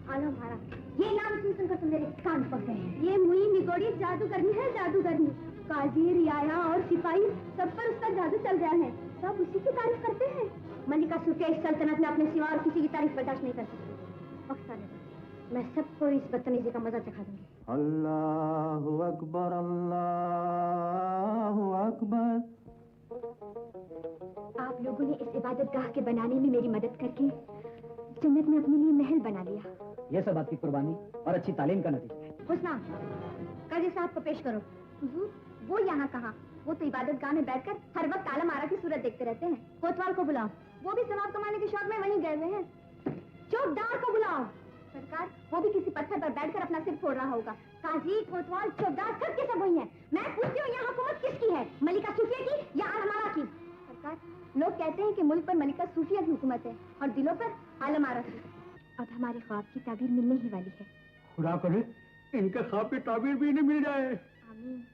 आलम आरा, ये नाम सुनकर तो मेरे कान पक गए हैं। ये मुई निगोड़ी जादूगरनी है, जादूगरनी। काजी, रियाया और सिपाही सब पर उसका जादू चल गया है, सब उसी की तारीफ करते हैं। मलिका सूफिया इस सल्तनत में अपने सिवा और किसी की तारीफ बर्दाश्त नहीं कर सकती। बख्शा देना, मैं सबको इस बदतमीजी का मजा चखा दूंगी। अल्लाहु अकबर, अल्लाहु अकबर। आप लोगों ने इस इबादतगाह के बनाने में मेरी मदद करके जन्नत में अपने लिए महल बना लिया। ये सब आपकी कुर्बानी और अच्छी तालीम का नतीजा है। हुस्ना, काजी साहब को पेश करो। वो यहाँ कहाँ, वो तो इबादतगाह में बैठकर हर वक्त आलम आरा की सूरत देखते रहते हैं। कोतवाल को बुलाओ, वो भी सवाब कमाने के शौक में वहीं गए हुए हैं। चौकदार को बुलाओ। सरकार, वो भी किसी पत्थर पर बैठकर अपना सिर फोड़ रहा होगा। काजी, कोतवाल, चौकदार सब के सब वही हैं। मैं पूछती हूँ यहाँ हुकूमत किसकी है, मलिका सूफिया की या आलम आरा की? सरकार, लोग कहते हैं कि मुल्क पर मलिका सूफिया की हुकूमत है और दिलों पर आलम आरा की। अब हमारे ख्वाब की ताबीर मिलने ही वाली है। खुदा करे इनके ख्वाब की ताबीर भी इन्हें मिल जाए। आमीन।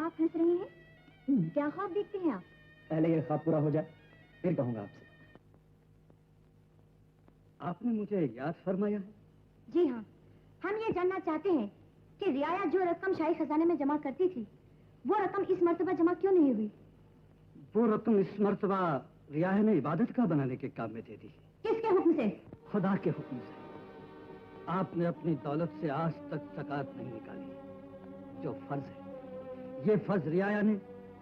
आप हंस रहे हैं, क्या ख्वाब देखते हैं आप? पहले ये ख्वाब पूरा हो जाए फिर कहूंगा आपसे। आपने मुझे याद फरमाया है? जी हाँ, हम ये जानना चाहते हैं कि रियाया जो रकम शाही खजाने में जमा करती थी, वो रकम इस मर्तबा जमा क्यों नहीं हुई? वो रकम इस मर्तबा रियाया ने इबादत का बनाने के काम में दे दी। किसके हुक्म से? खुदा के हुक्म से। आपने अपनी दौलत से आज तक ज़कात नहीं निकाली। जो फर्ज है, ये फर्ज रियाया ने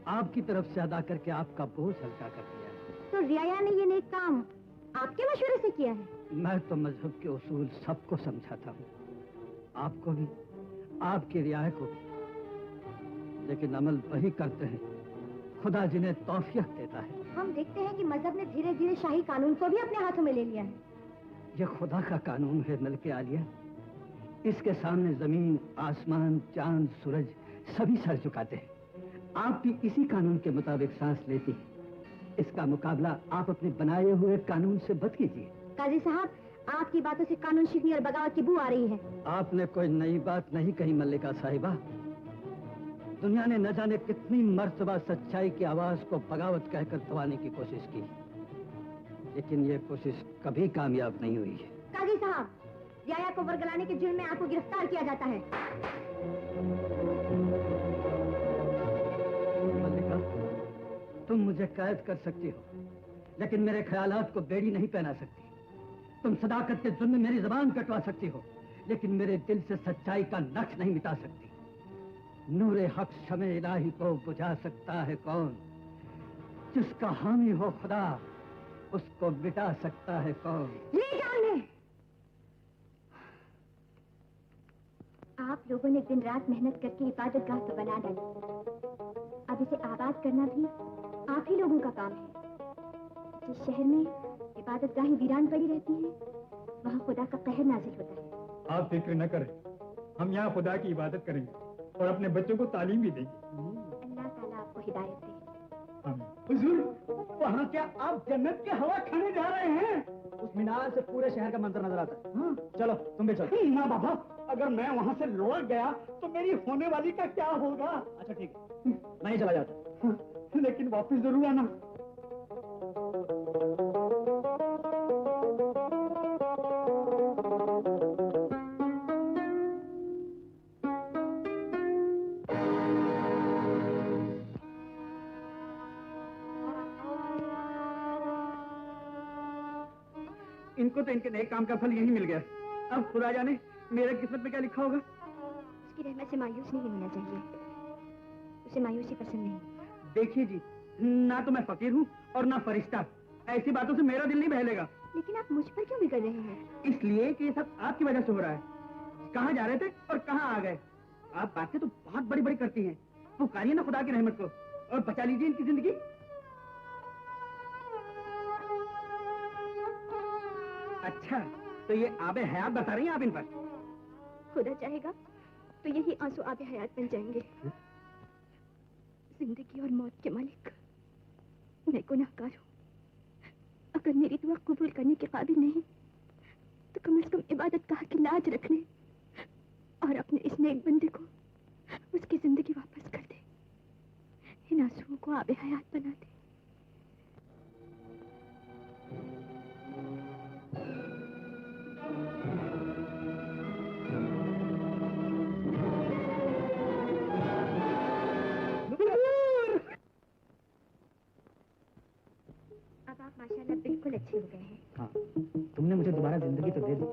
आपकी तरफ से अदा करके आपका बोझ हल्का कर दिया है। तो रियाया ने ये नेक काम आपके मशवरे से किया है? मैं तो मजहब के उसूल सबको समझाता हूँ, आपको भी, आपकी रियाया को भी, लेकिन अमल वही करते हैं खुदा जिन्हें तौफीक देता है। हम देखते हैं कि मजहब ने धीरे धीरे शाही कानून को भी अपने हाथों में ले लिया है। ये खुदा का कानून है मलके आलिया। इसके सामने जमीन, आसमान, चांद, सूरज सभी सर झुकाते हैं। आप भी इसी कानून के मुताबिक सांस लेती हैं। इसका मुकाबला आप अपने बनाए हुए कानून से मत कीजिए। काजी साहब, आपकी बातों से कानून शिकनी और बगावत की बू आ रही है। आपने कोई नई बात नहीं कही मल्लिका साहिबा। दुनिया ने न जाने कितनी मर्तबा सच्चाई की आवाज को बगावत कहकर दबाने की कोशिश की, लेकिन ये कोशिश कभी कामयाब नहीं हुई है। काजी साहब, रियाया को वर्गलाने के जुर्म में आपको गिरफ्तार किया जाता है। मल्लिका, तुम मुझे कैद कर सकती हो, लेकिन मेरे ख्यालात को बेड़ी नहीं पहना सकती। तुम सदाकत के जुर्म में मेरी जबान कटवा सकती हो, लेकिन मेरे दिल से सच्चाई का नक्श नहीं मिटा सकती। नूरे हक शमे इलाही को बुझा सकता है कौन? जिसका हामी हो खुदा, उसको मिटा सकता है कौन? ले जान ले। आप लोगों ने दिन रात मेहनत करके इबादत गाह तो बना डाली। अब इसे आबाद करना भी आप ही लोगों का काम है। जिस शहर में इबादत गाहें वीरान पड़ी रहती हैं, वहाँ खुदा का कहर नाजिल होता है। आप फिक्र न करें, हम यहाँ खुदा की इबादत करेंगे और अपने बच्चों को तालीम भी देंगे। अल्लाह ताला आपको हिदायत दे। हुजूर, वहाँ क्या आप जन्नत की हवा खाने जा रहे हैं? उस मीनार से पूरे शहर का मंजर नजर आता है। हाँ? चलो तुम भी चलो। ना बाबा, अगर मैं वहाँ से लौट गया तो मेरी होने वाली का क्या होगा? अच्छा ठीक है, मैं ही चला जाता। हाँ, लेकिन वापस जरूर आना। इनको तो इनके नए काम का फल यही मिल गया। अब खुदा जाने मेरे किस्मत में क्या लिखा होगा। उसकी रहमत से मायूस नहीं होना चाहिए। उसे मायूसी पसंद नहीं। देखिए जी, ना तो मैं फकीर हूँ और ना फरिश्ता। ऐसी बातों से मेरा दिल नहीं बहलेगा। लेकिन आप मुझ पर क्यों बिगड़ रहे हैं? इसलिए कि ये सब आपकी वजह से हो रहा है। कहाँ जा रहे थे और कहाँ आ गए? आप बातें तो बहुत बड़ी बड़ी करती हैं। पुकारिए ना खुदा की रहमत को और बचा लीजिए इनकी जिंदगी। अच्छा, तो ये आबे हयात बता रही हैं आप इन पर? खुदा चाहेगा तो यही आंसू आबे हयात बन जाएंगे। जिंदगी और मौत के मालिक, मैं गुनाहगार हूँ। अगर मेरी दुआ कबूल करने के काबिल नहीं तो कम से कम इबादत गाह की लाज रख ले और अपने इस नेक बंदे को उसकी जिंदगी वापस कर दे। इन आंसुओं को आबे हयात बना दे। अब आप माशाल्लाह बिल्कुल अच्छे हो गए हैं। हाँ, तुमने मुझे दोबारा जिंदगी तो दे दी।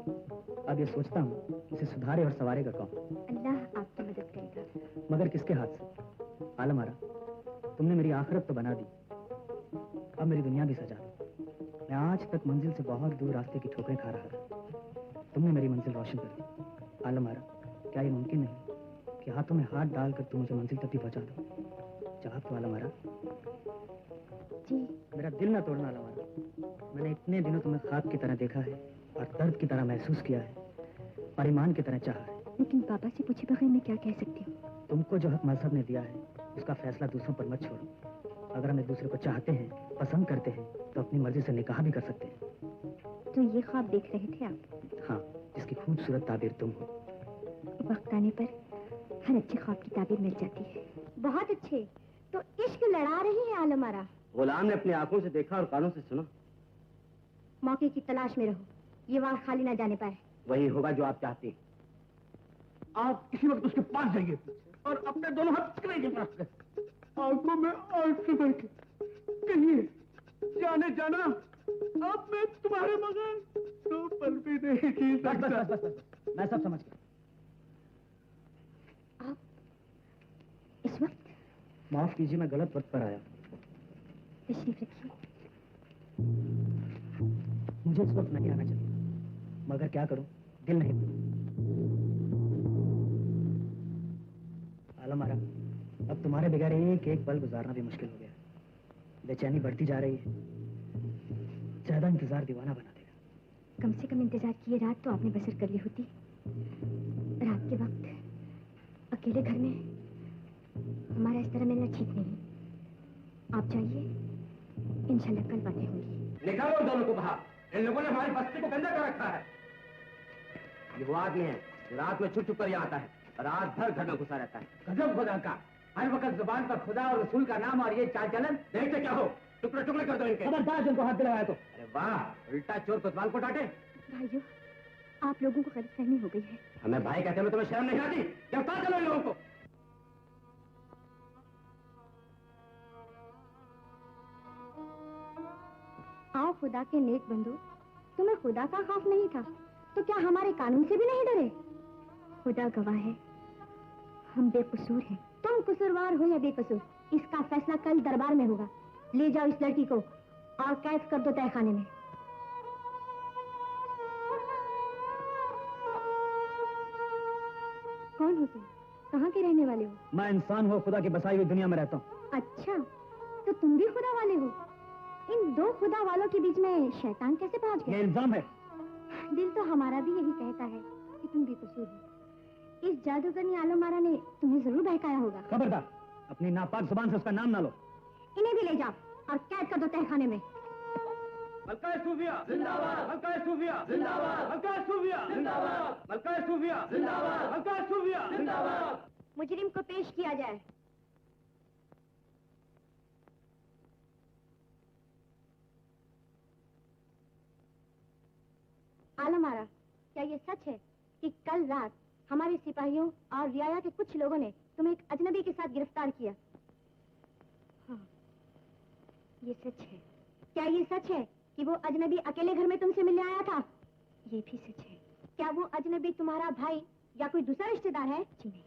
अब ये सोचता हूँ इसे सुधारे और सवारेगा कौन? अल्लाह आपकी मदद करेगा। मगर किसके हाथ से? आलम आरा, तुमने मेरी आखिरत तो बना दी, अब मेरी दुनिया भी सजा दी। मैं आज तक मंजिल से बहुत दूर रास्ते की ठोकरें खा रहा था। तुमने मेरी मंजिल रोशन कर दी। आलम आरा, क्या ये मुमकिन नहीं कि हाथों में हाथ डालकर तुम मुझे मंजिल तक भी पहुंचा दो? जवाब तो आलम आरा। जी। मेरा दिल ना तोड़ना आलम आरा। मैंने इतने दिनों तुम्हें ख्वाब की तरह देखा है और दर्द की तरह महसूस किया है और ईमान की तरह चाहा है। लेकिन पापा से पूछे बगैर मैं क्या कह सकती हूँ? तुमको जो हक मजहब ने दिया है उसका फैसला दूसरों पर मत छोड़ो। अगर हम एक दूसरे को चाहते हैं, पसंद करते हैं, तो अपनी मर्जी से निकाह भी कर सकते हैं। तो ये ख्वाब देख रहे थे आप? हाँ, जिसकी खूबसूरत ताबीर तुम हो। वक्त आने पर हर अच्छे ख्वाब की ताबीर मिल जाती है। बहुत अच्छे। तो इश्क लड़ा रही है आलम आरा। गुलाम ने अपनी आंखों से देखा और कानों से सुना। मौके की तलाश में रहो, ये वहाँ खाली ना जाने पाए। वही होगा जो आप चाहते हैं। आप इसी वक्त उसके पास जाइए और अपने दोनों हाथ कलेजे के पास रखें। आंखों में आंसू भर के कहिए, जाने जाना, अब मैं तुम्हारे बगैर दो पल भी नहीं जी सकता। मैं सब समझ गया। आप इस वक्त? माफ कीजिए, मैं गलत वक्त पर आया। तशरीफ रखिए। मुझे इस वक्त नहीं आना चाहिए, मगर क्या करूं, दिल नहीं। आलम आरा, अब तुम्हारे बगैर एक एक पल गुजारना भी मुश्किल हो गया। बेचैनी बढ़ती जा रही है। ज्यादा इंतजार दीवाना बना देगा। कम से कम इंतजार की ये रात तो आपने बसर कर ली होती। रात के वक्त अकेले घर में हमारा इस तरह मिलना ठीक नहीं। आप जाइए, इंशाल्लाह कल बातें होंगी। निकालो दोनों को बाहर। इन लोगों ने हमारी बस्ती को गंदा कर रखा है। ये वो आदमी है जो रात में छुप छुप कर यहाँ आता है, रात भर घर में घुसा रहता है। गजब खुदा का, हर वक्त जुबान पर खुदा और रसूल का नाम और ये चाल चलन। देखते क्या हो, टुकड़े टुकड़े कर दो इनके। खबरदार जिनको हाथ दिलवाया तो। अरे वाह, उल्टा चोर कोतवाल को डांटे। भाइयों, आप लोगों को गलतफहमी हो गई है। हमें भाई कहते हैं, तुम्हें शर्म नहीं आती? गिरफ्तार करो इन लोगों को। आओ खुदा के नेक बंदो, तुम्हें खुदा का खौफ नहीं था तो क्या हमारे कानून से भी नहीं डरे? खुदा गवाह है, हम बेकसूर हैं। तुम कसूरवार हो या बेकसूर, इसका फैसला कल दरबार में होगा। ले जाओ इस लड़की को और कैद कर दो तहखाने में। कौन हो तुम? कहाँ के रहने वाले हो? मैं इंसान हूँ, खुदा की बसाई हुई दुनिया में रहता हूँ। अच्छा, तो तुम भी खुदा वाले हो? इन दो खुदा वालों के बीच में शैतान कैसे पहुंच गया? ये इल्जाम है। दिल तो हमारा भी यही कहता है कि तुम बेकसूर हो। इस जादूगरनी आलम आरा ने तुम्हें जरूर बहकाया होगा। खबरदार, अपनी नापाक जुबान से उसका नाम ना लो। इन्हें भी ले जाओ और कैद कर दो तहखाने में। मलका सूफिया जिंदाबाद, मलका सूफिया जिंदाबाद, मलका सूफिया जिंदाबाद, मलका सूफिया जिंदाबाद, मलका सूफिया जिंदाबाद। मुजरिम को पेश किया जाए। आलम आरा, क्या ये सच है कि कल रात हमारे सिपाहियों और रियाया के कुछ लोगों ने तुम्हें एक अजनबी के साथ गिरफ्तार किया? हाँ, ये सच है। क्या ये सच है कि वो अजनबी अकेले घर में तुमसे मिलने आया था? ये भी सच है। क्या वो अजनबी तुम्हारा भाई या कोई दूसरा रिश्तेदार है? जी नहीं।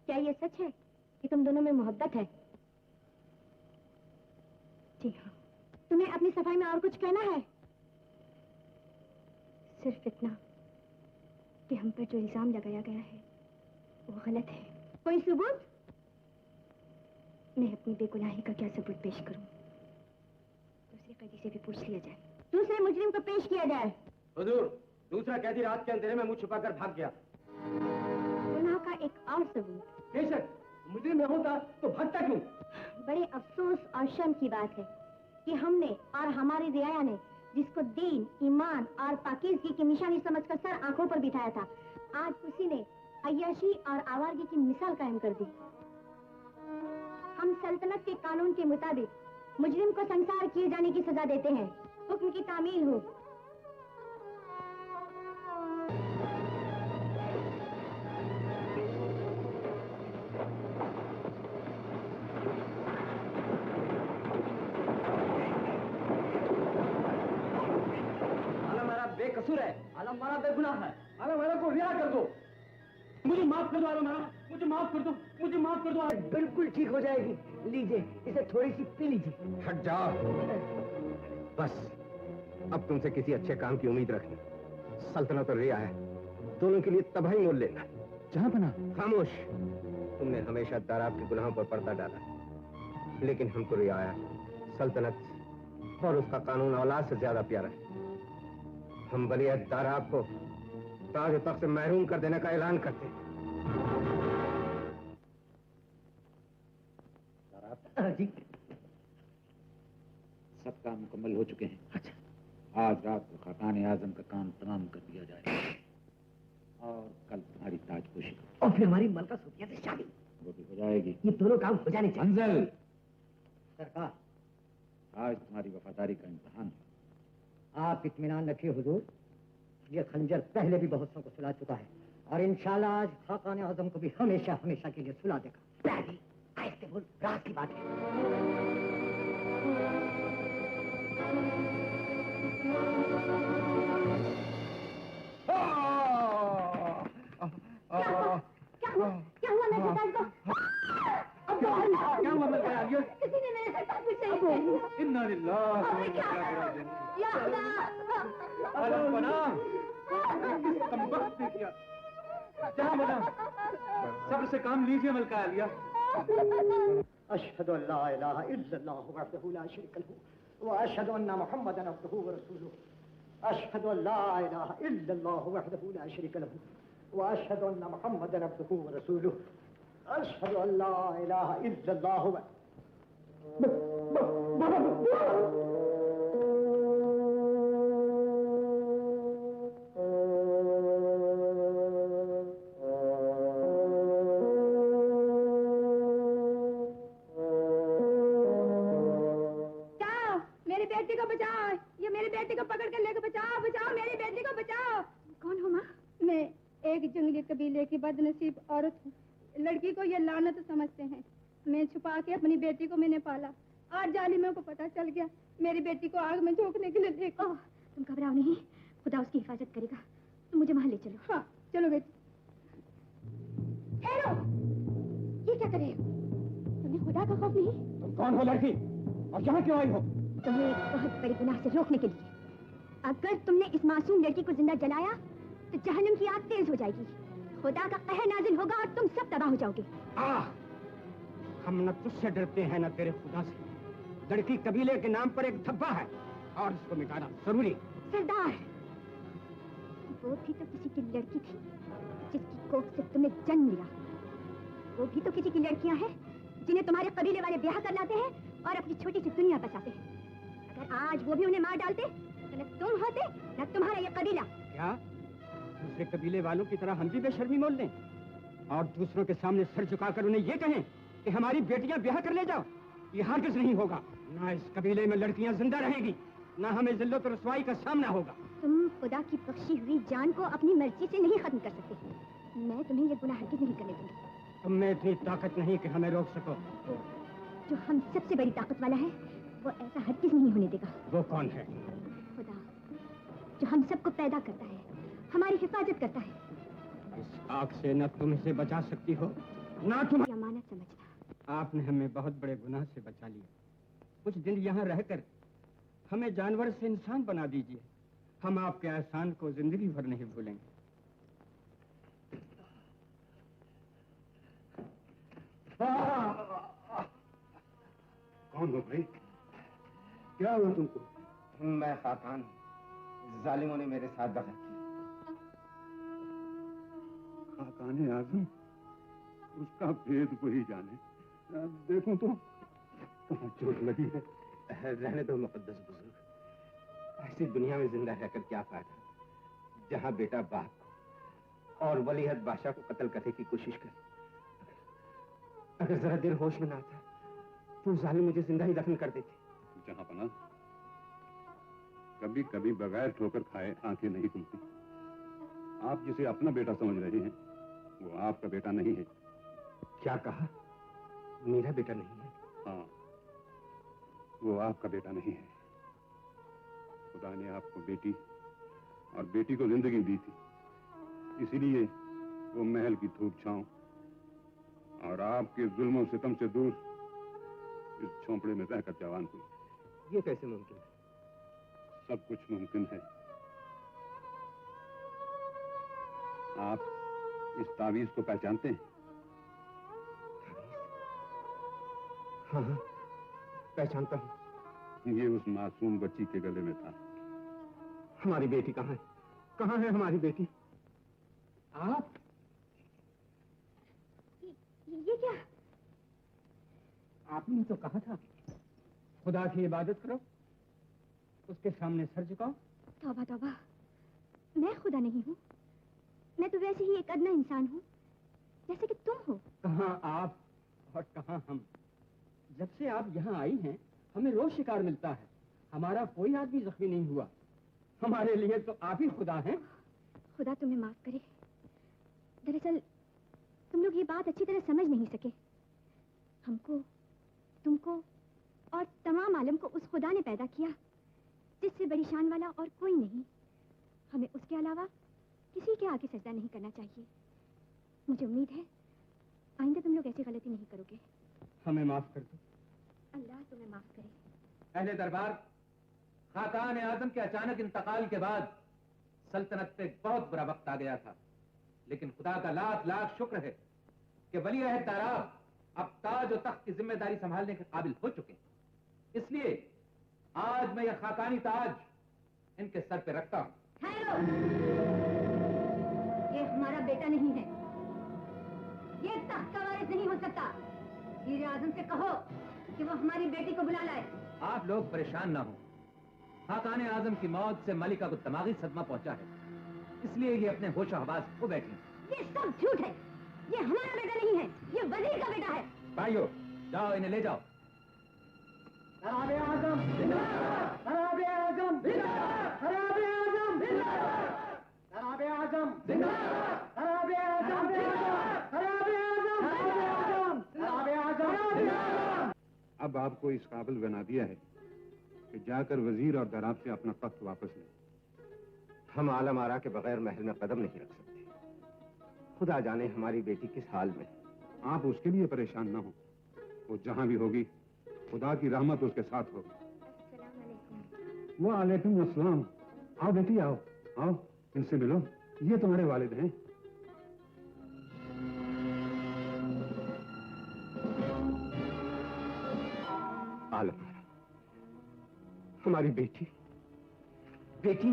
क्या ये सच है कि तुम दोनों में मोहब्बत है? जी हाँ। तुम्हें अपनी सफाई में और कुछ कहना है? सिर्फ इतना कि हम पर जो इल्जाम लगाया गया है वो गलत है। कोई सबूत? मैं अपनी बेगुनाही का क्या सबूत पेश करूं? दूसरे कैदी से भी पूछ लिया जाए। दूसरे मुजरिम को पेश किया जाए। हुजूर, दूसरा कैदी रात के अंधेरे में मुंह छुपाकर भाग गया। गुनाह का एक और सबूत। बेशक, मुजरिम में होता तो भागता क्यों? बड़े अफसोस और शर्म की बात है कि हमने और हमारी रियाया ने जिसको दीन, ईमान और पाकीज़गी की निशानी समझकर सर आंखों पर बिठाया था, आज उसी ने अय्याशी और आवारगी की मिसाल कायम कर दी। हम सल्तनत के कानून के मुताबिक मुजरिम को संसार किए जाने की सजा देते हैं। हुक्म की तामील हो। बेकसूर है, आलम आरा बेगुनाह है। आलम आरा को रिहा कर दो। मुझे माफ कर दो आलम आरा, मुझे माफ कर दो, मुझे माफ कर दो। बिल्कुल ठीक हो जाएगी। लीजिए, इसे थोड़ी सी पी लीजिए। हट जाओ। बस, अब तुमसे किसी अच्छे काम की उम्मीद रखना। सल्तनत और रिया है, दोनों के लिए तबाही मोल लेना। जहां बना खामोश। तुमने हमेशा दाराब के गुनाहों पर पर्दा डाला, लेकिन हमको रियाया, सल्तनत और उसका कानून औलाद से ज्यादा प्यारा है। हम वलीअहद दाराब को ताज तख्त से महरूम कर देने का ऐलान करते हैं। जी, सब काम मुकम्मल हो चुके हैं। अच्छा, आज रात को खाकान आजम का काम तमाम कर दिया जाएगा और कल तुम्हारी ताजपोशी और फिर हमारी मलका सूफिया से शादी वो भी हो जाएगी। ये दोनों काम हो जाने चाहिए। मंजल सरकार, आज तुम्हारी वफादारी का इम्तिहान है। आप इत्मीनान रखिए हुजूर, ये खंजर पहले भी बहुत को सुला चुका है और इंशाल्लाह आज खाकान आजम को भी हमेशा हमेशा के लिए सुला देगा। आहिस्ते बोल, रात की बात है। या खुदा आलम बना कम वक्त ने किया। जहाँ बना सब्र से काम लीजिए मलका आलिया। अशहदु अल्ला इलाहा इल्लल्लाहु वहदहु ला शरीका लहु व अशहदु अन्ना मुहम्मदन अब्दुहु व रसूलुहु। अशहदु अल्ला इलाहा इल्लल्लाहु वहदहु ला शरीका लहु व अशहदु अन्ना मुहम्मदन अब्दुहु व रसूलुहु। अशहदु अल्ला इलाहा इल्लल्लाहु कबीले की बदनसीब औरत हूँ। लड़की को ये लानत समझते हैं। मैं छुपा के अपनी बेटी को मैंने पाला। आज जालिमों को पता चल गया, मेरी बेटी को आग में झोंकने के लिए देखो। तुम घबराओ नहीं, खुदा उसकी हिफाजत करेगा। तुम मुझे वहां ले चलो। हाँ चलो बेटी। ठहरो, ये क्या कर रहे हो? तुम्हें खुदा का खौफ नहीं? तुम कौन हो लड़की और यहाँ क्यों आई हो? तुम्हें एक बहुत बड़े गुनाह से रोकने के लिए। अगर तुमने इस मासूम लड़की को जिंदा जलाया तो जहन्नम की आग तेज हो जाएगी, खुदा का कहर नाजिल होगा और तुम सब तबाह हो जाओगे। हम न तुझसे डरते हैं न तेरे खुदा से। लड़की कबीले के नाम पर एक धब्बा है और इसको मिटाना जरूरी। सरदार, वो भी तो किसी की लड़की थी जिसकी कोख से तुमने जन्म लिया। वो भी तो किसी की लड़कियां हैं जिन्हें तुम्हारे कबीले वाले ब्याह कर लाते हैं और अपनी छोटी सी दुनिया बसाते हैं। अगर आज वो भी उन्हें मार डालते तो न तुम होते न तुम्हारा ये कबीला। क्या दूसरे कबीले वालों की तरह हम भी बेशर्मी मोल लें और दूसरों के सामने सर झुकाकर उन्हें ये कहें कि हमारी बेटियां ब्याह कर ले जाओ? ये हरगिज़ नहीं होगा। ना इस कबीले में लड़कियां जिंदा रहेंगी, ना हमें जिल्लत और रुसवाई का सामना होगा। तुम खुदा की बख्शी हुई जान को अपनी मर्जी से नहीं खत्म कर सकते। मैं तुम्हें ये गुनाह हरगिज़ नहीं करने दूंगी। तुम में इतनी ताकत नहीं कि हमें रोक सको। जो हम सबसे बड़ी ताकत वाला है वो ऐसा हरगिज़ नहीं होने देगा। वो कौन है? खुदा, जो हम सबको पैदा करता है, हमारी हिफाजत करता है। इस आग से न तुम इसे बचा सकती हो ना तुम अमानत समझना। आपने हमें बहुत बड़े गुनाह से बचा लिया। कुछ दिन यहाँ रहकर हमें जानवर से इंसान बना दीजिए। हम आपके एहसान को जिंदगी भर नहीं भूलेंगे। कौन हो भाई? क्या हुआ तुमको? मैं खाकान, जालिमों ने मेरे साथ दगा किया। खाकान आजम, उसका भेद वही जाने। देखो तो कहाँ चोट लगी है। रहने दो मुकद्दस बुजुर्ग, ऐसी दुनिया में जिंदा रहकर क्या फायदा जहाँ बेटा बाप को और वलीअहद बादशाह को कत्ल करने की कोशिश करे। अगर जरा देर होश में ना आता तो जालिम मुझे जिंदा ही दफन कर देते। जहाँ पना, कभी कभी बगैर ठोकर खाए आंखें नहीं खुलती। आप जिसे अपना बेटा समझ रहे हैं वो आपका बेटा नहीं है। क्या कहा? मेरा बेटा नहीं है? हाँ, वो आपका बेटा नहीं है। खुदा ने आपको बेटी और बेटी को जिंदगी दी थी, इसीलिए वो महल की धूप छांव और आपके जुल्म और सितम से दूर इस झोंपड़े में रहकर जवान हुई। ये कैसे मुमकिन है? सब कुछ मुमकिन है। आप इस तावीज को पहचानते हैं? हाँ, पहचानता हूँ। ये उस मासूम बच्ची के गले में था। हमारी बेटी कहाँ है? कहाँ है हमारी बेटी? आप? ये क्या? आपने तो कहा था खुदा की इबादत करो, उसके सामने सर झुकाओ। तौबा तौबा, मैं खुदा नहीं हूँ। मैं तो वैसे ही एक अदना इंसान हूँ जैसे कि तुम हो। कहाँ आप और कहाँ हम? जब से आप यहाँ आई हैं हमें रोज शिकार मिलता है। हमारा कोई आदमी जख्मी नहीं हुआ। हमारे लिए तो आप ही खुदा हैं। खुदा तुम्हें माफ करे। दरअसल तुम लोग ये बात अच्छी तरह समझ नहीं सके। हमको, तुमको और तमाम आलम को उस खुदा ने पैदा किया जिससे बड़ी शान वाला और कोई नहीं। हमें उसके अलावा किसी के आगे सजदा नहीं करना चाहिए। मुझे उम्मीद है आइंदा तुम लोग ऐसी गलती नहीं करोगे। हमें माफ कर दो। अल्लाह तुम्हें माफ करे। अहले दरबार, खाकान आजम के अचानक इंतकाल के बाद सल्तनत पे बहुत बुरा वक्त आ गया था, लेकिन खुदा का लाख लाख शुक्र है कि वली अहद दाराब अब ताज और तख्त की जिम्मेदारी संभालने के काबिल हो चुके हैं। इसलिए आज मैं यह खाकानी ताज इनके सर पे रखता हूं। ये हमारा बेटा नहीं है, ये तख्त का वारिस नहीं हो सकता। वजीर आजम से कहो कि वो हमारी बेटी को बुला लाए। आप लोग परेशान ना हो। खाकान आजम की मौत से मलिका को दिमागी सदमा पहुंचा है, इसलिए ये अपने होश हवास खो बैठी। ये सब झूठ है, ये हमारा बेटा नहीं है, ये वजीर का बेटा है। भाइयों जाओ, इन्हें ले जाओ। जनाब आजम जिंदाबाद, जनाब आजम जिंदाबाद, जनाब आजम जिंदाबाद, जनाब आजम जिंदाबाद, जनाब आजम जिंदाबाद, जनाब आजम जिंदाबाद, जनाब आजम जिंदाबाद। अब आपको इस काबिल बना दिया है कि जाकर वजीर और दराब से अपना तख्त वापस लें। हम आलम आरा के बगैर महल में कदम नहीं रख सकते। खुदा जाने हमारी बेटी किस हाल में। आप उसके लिए परेशान ना हो, वो जहां भी होगी खुदा की रहमत उसके साथ होगी। वालेकुम अस्सलाम। आओ बेटी आओ, आओ इनसे मिलो, ये तुम्हारे वालिद हैं। आलम आरा, हमारी बेटी बेटी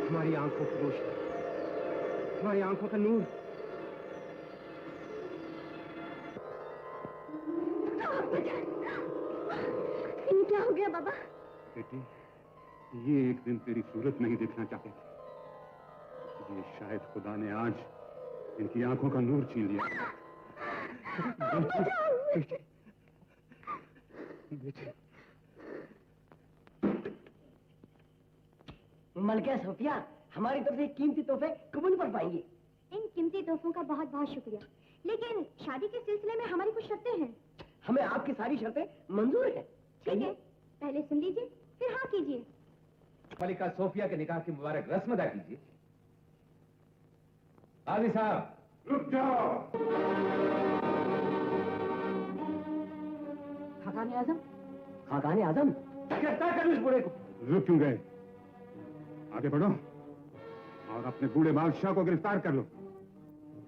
हमारी आंखों की रोशनी, हमारी आंखों का नूर। ये क्या हो गया बाबा? बेटी, ये एक दिन तेरी सूरत नहीं देखना चाहते थे, ये शायद खुदा ने आज इनकी आंखों का नूर छीन लिया। बेटी, बेटी, मलका सोफिया, हमारी तरफ से कीमती तोहफे कबूल कर पाएंगे। इन कीमती तोहफों का बहुत बहुत शुक्रिया, लेकिन शादी के सिलसिले में हमारी कुछ शर्तें हैं। हमें आपकी सारी शर्तें मंजूर हैं। ठीक है, पहले सुन लीजिए फिर हाँ कीजिए। मलिका सोफिया के निकाह की मुबारक रस्म अदा कीजिए। काजी साहब रुक जाओ। खाकान आजम, खाकान आजम, गिरफ्तार करो इस बूढ़े को। रुक क्यों गए? आगे बढ़ो और अपने बूढ़े बादशाह को गिरफ्तार कर लो।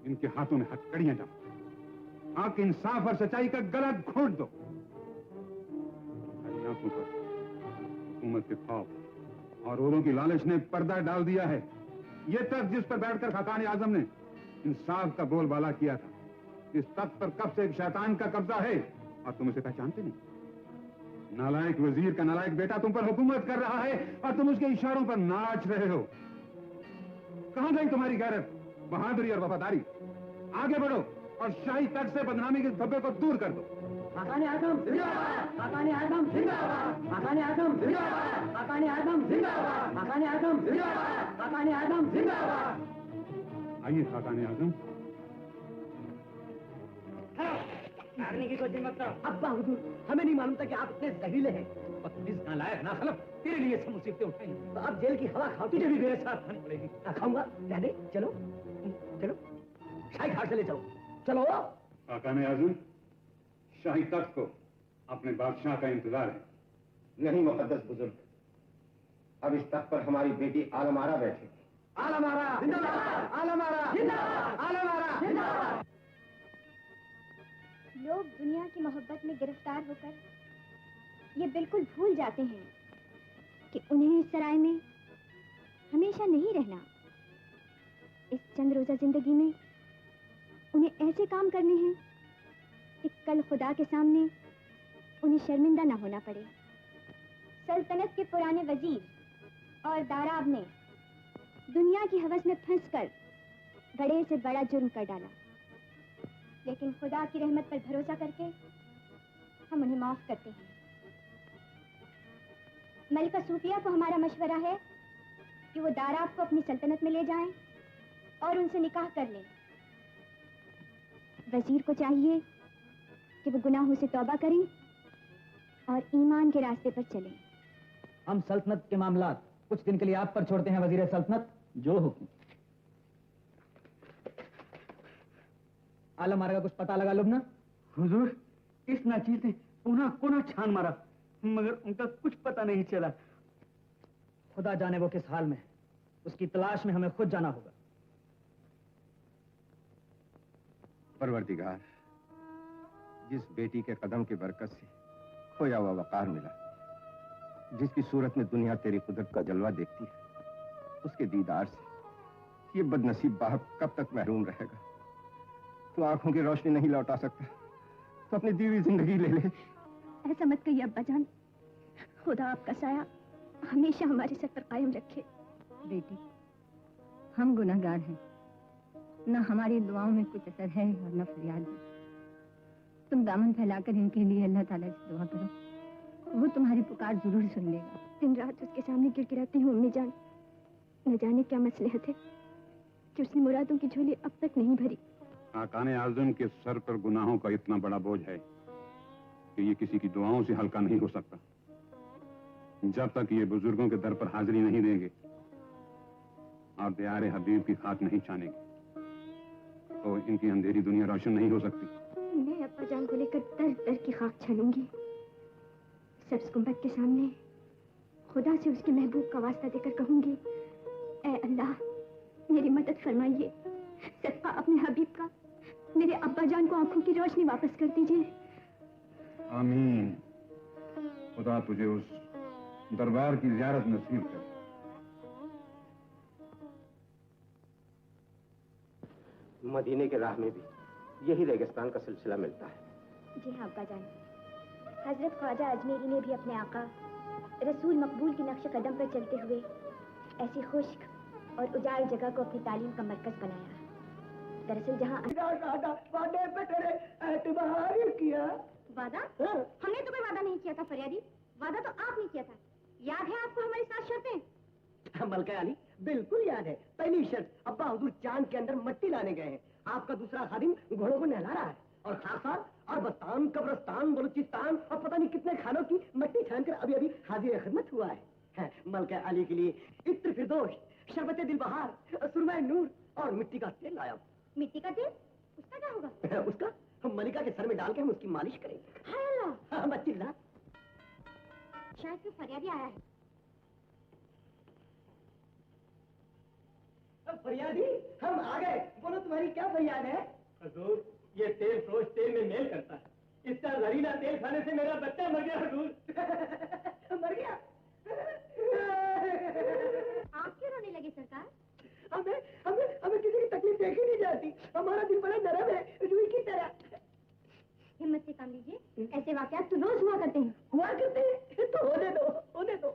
इनके हाथों में हथकड़ियां डालो, हक, इंसाफ और सच्चाई का गला घोंट दो। हमारी आंखों पर हुकूमत के खौफ और औरों की लालच ने पर्दा डाल दिया है। ये तख्त जिस पर बैठकर खाकान आजम ने इंसाफ का बोलबाला किया था, इस तख्त पर कब से एक शैतान का कब्जा है और तुम उसे पहचानते नहीं। नालायक वजीर का नालायक बेटा तुम पर हुकूमत कर रहा है और तुम उसके इशारों पर नाच रहे हो। कहां गई तुम्हारी गैरत, बहादुरी और वफादारी? आगे बढ़ो और शाही तख्त से बदनामी के धब्बे को दूर कर दो। खाकान आजम जिंदाबाद, खाकान आजम जिंदाबाद, खाकान आजम जिंदाबाद, खाकान आजम जिंदाबाद, खाकान आजम जिंदाबाद, खाकान आजम जिंदाबाद। आइए खाकान आजम। मारने की कोशिश मत करो। अब्बा हुजूर, हमें नहीं मालूम था कि आप इतने जहरीले हैं। बदतमीज नालायक नाखलफ, तेरे लिए सब मुसीबतें उठाएंगे। तो अब जेल की हवा खाओ, तुझे भी मेरे साथ खानी पड़ेगी। ना खाऊंगा, रहने, चलो चलो, शाही घाट से ले चलो, चलो। खाकान आजम, शाही तख्त को अपने बादशाह का इंतजार है। नहीं मुकद्दस बुजुर्ग, अब इस तख्त पर हमारी बेटी आलम आरा बैठे। आलम आरा जिंदाबाद, आलम आरा जिंदाबाद, आलम आरा जिंदाबाद। लोग दुनिया की मोहब्बत में गिरफ्तार होकर ये बिल्कुल भूल जाते हैं कि उन्हें इस सराय में हमेशा नहीं रहना। इस चंद रोजा जिंदगी में उन्हें ऐसे काम करने हैं कि कल खुदा के सामने उन्हें शर्मिंदा ना होना पड़े। सल्तनत के पुराने वजीर और दाराब ने दुनिया की हवस में फंसकर बड़े से बड़ा जुर्म कर डाला, लेकिन खुदा की रहमत पर भरोसा करके हम उन्हें माफ करते हैं। मलिका सूफिया को हमारा मशवरा है कि वो दाराब को अपनी सल्तनत में ले जाएं और उनसे निकाह कर लें। वजीर को चाहिए कि वो गुनाहों से तौबा करें और ईमान के रास्ते पर चलें। हम सल्तनत के मामलात कुछ दिन के लिए आप पर छोड़ते हैं वजीर सल्तनत। जो हुक्म। आलम आरा का कुछ पता लगा लुबना? हुजूर, इस नाचीज ने पुनः कोना छान मारा, मगर उनका कुछ पता नहीं चला। खुदा जाने वो किस हाल में, उसकी तलाश में हमें खुद जाना होगा। परवरदिगार, जिस बेटी के कदम की बरकत से खोया हुआ वकार मिला, जिसकी सूरत में दुनिया तेरी कुदरत का जलवा देखती है, उसके दीदार से ये बदनसीब बाप कब तक महरूम रहेगा? तो आंखों की रोशनी नहीं लौटा सकता तो अपनी दी हुई जिंदगी ले ले। ऐसा मत कहिए अब्बा जान, खुदा आपका साया हमेशा हमारे सर पर कायम रखे। बेटी, हम गुनहगार हैं, न हमारी दुआओं में कुछ असर है और न फरियाद है। तुम दामन फैलाकर इनके लिए अल्लाह ताला से दुआ करो, वो तुम्हारी पुकार जरूर सुन लेगा। दिन रात उसके सामने गिड़गिड़ाती हूँ अम्मी जान, न जाने क्या मसलहत है कि उसने मुरादों की झोली अब तक नहीं भरी। खाकाने आज़म के सर पर गुनाहों का इतना बड़ा बोझ है कि ये किसी की दुआओं से हल्का नहीं हो सकता। जब तक ये बुजुर्गों के दर पर हाजिरी नहीं देंगे और प्यारे हबीब की खाक नहीं छानेंगे तो इनकी अंधेरी दुनिया रोशन नहीं हो सकती। मैं अब्बा जान को लेकर दर दर की खाक छानूंगी। सब्ज गुंबद के सामने खुदा से उसके महबूब का वास्ता देकर कहूंगी, ऐ अल्लाह मेरी मदद फरमाइए, सदका अपने हबीब का मेरे अब्बा जान को आंखों की रोशनी वापस कर दीजिए। आमीन। खुदा तुझे उस दरबार की ज़ियारत नसीब करे। मदीने के राह में भी यही रेगिस्तान का सिलसिला मिलता है। जी हाँ अब्बा जान, हजरत ख्वाजा अजमेरी ने भी अपने आका रसूल मकबूल की नक्श कदम पर चलते हुए ऐसी खुश्क और उजाड़ जगह को अपनी तालीम का मरकज बनाया। दरअसल जहाँ वादे पे तेरे एतबार किया। वादा? हमने तो कोई वादा नहीं किया था फरियादी, वादा तो आपने किया था। याद है आपको हमारी 7 शर्तें? मलका अली, बिल्कुल याद है। पहली शर्त, अब्बा हुजूर चांद के अंदर मट्टी लाने गए हैं। आपका दूसरा खादिम घोड़ों को नहला रहा है और खासा अरबस्तान, कब्रस्तान, बलूचिस्तान और पता नहीं कितने खानों की मट्टी छानकर अभी अभी हाजिर खिदमत हुआ है। मलका अली के लिए इत्र फिरदौश, शरबत दिलबहार, सुरमई नूर और मिट्टी का तेल लाया। मिट्टी का तेल? उसका क्या होगा? उसका हम मलिका के सर में डाल के हम उसकी मालिश करेंगे। हाय अल्लाह। हाँ, मत चिल्ला। शायद कोई फरियादी आया है। फरियादी, हम आ गए। बोलो तुम्हारी क्या फरियाद है? हुजूर, ये तेल रोज तेल में मेल करता है। इसका जहरीला तेल खाने से मेरा बच्चा मर गया हुजूर। मर गया? आप क्यों रोने लगे सरकार? हमें किसी की तकलीफ देखी नहीं जाती। हमारा दिल बड़ा नरम है, रुई की तरह। हिम्मत से काम लीजिए, ऐसे वाकयात तो रोज हुआ करते हैं। हुआ करते हैं तो होने दो।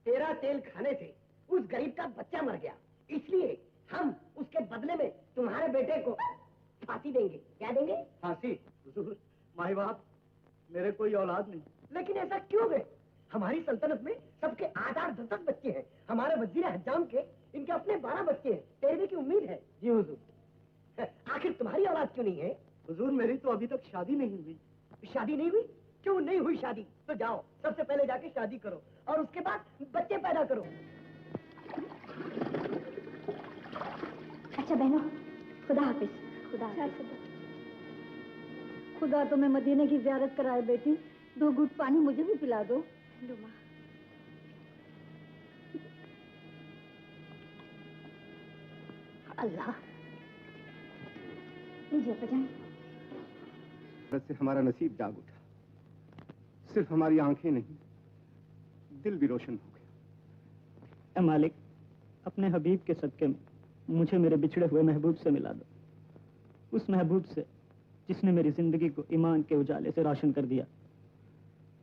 तेरा तेल खाने से उस गरीब का बच्चा मर गया, इसलिए हम उसके बदले में तुम्हारे बेटे को फांसी देंगे। क्या देंगे? फांसी? हुजूर, माई बाप, मेरे कोई औलाद नहीं। लेकिन ऐसा क्यों है? हमारी सल्तनत में सबके 8-10 बच्चे हैं। हमारे वजीर हज्जाम के इनके अपने 12 बच्चे हैं। तेरे की उम्मीद है? जी हुजूर। आखिर तुम्हारी औलाद क्यों नहीं है? हुजूर, मेरी तो अभी तक शादी नहीं हुई। शादी नहीं हुई? क्यों नहीं हुई शादी? तो जाओ, सबसे पहले जाके शादी करो और उसके बाद बच्चे पैदा करो। अच्छा बहनों, खुदा हाफिज। खुदा हाफिज। खुदा तुम्हें मदीने की ज़ियारत कराए बेटी। 2 घूंट पानी मुझे भी पिला दो। लो माँ। अल्लाह। लीजिए अब्बाजान। से हमारा नसीब जाग उठा। सिर्फ हमारी आंखें नहीं, दिल भी रोशन हो गया। ए मालिक, अपने हबीब के सदके में मुझे मेरे बिछड़े हुए महबूब से मिला दो। उस महबूब से जिसने मेरी जिंदगी को ईमान के उजाले से रोशन कर दिया।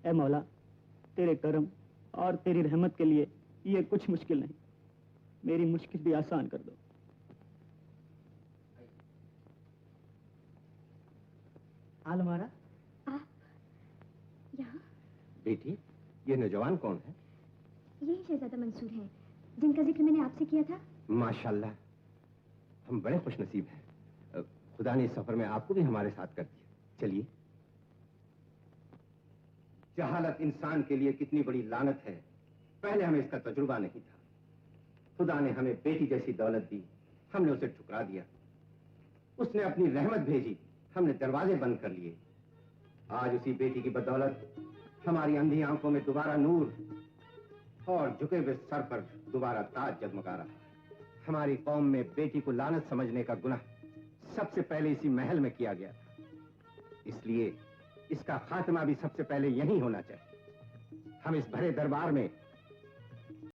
ए मौला, तेरे करम और तेरी रहमत के लिए ये कुछ मुश्किल नहीं, मेरी मुश्किल भी आसान कर दो। आलमारा यहाँ? बेटी, ये नौजवान कौन है? यही शहजादा मंसूर हैं, जिनका जिक्र मैंने आपसे किया था। माशाल्लाह, हम बड़े खुशनसीब हैं। खुदा ने इस सफर में आपको भी हमारे साथ कर दिया। चलिए। जहालत इंसान के लिए कितनी बड़ी लानत है, पहले हमें इसका तजुर्बा नहीं था। खुदा ने हमें बेटी जैसी दौलत दी, हमने उसे ठुकरा दिया। उसने अपनी रहमत भेजी, हमने दरवाजे बंद कर लिए। आज उसी बेटी की बदौलत हमारी अंधी आंखों में दोबारा नूर और झुके हुए सर पर दोबारा ताज जगमगा रहा। हमारी कौम में बेटी को लानत समझने का गुनाह सबसे पहले इसी महल में किया गया था, इसलिए इसका खात्मा भी सबसे पहले यही होना चाहिए। हम इस भरे दरबार में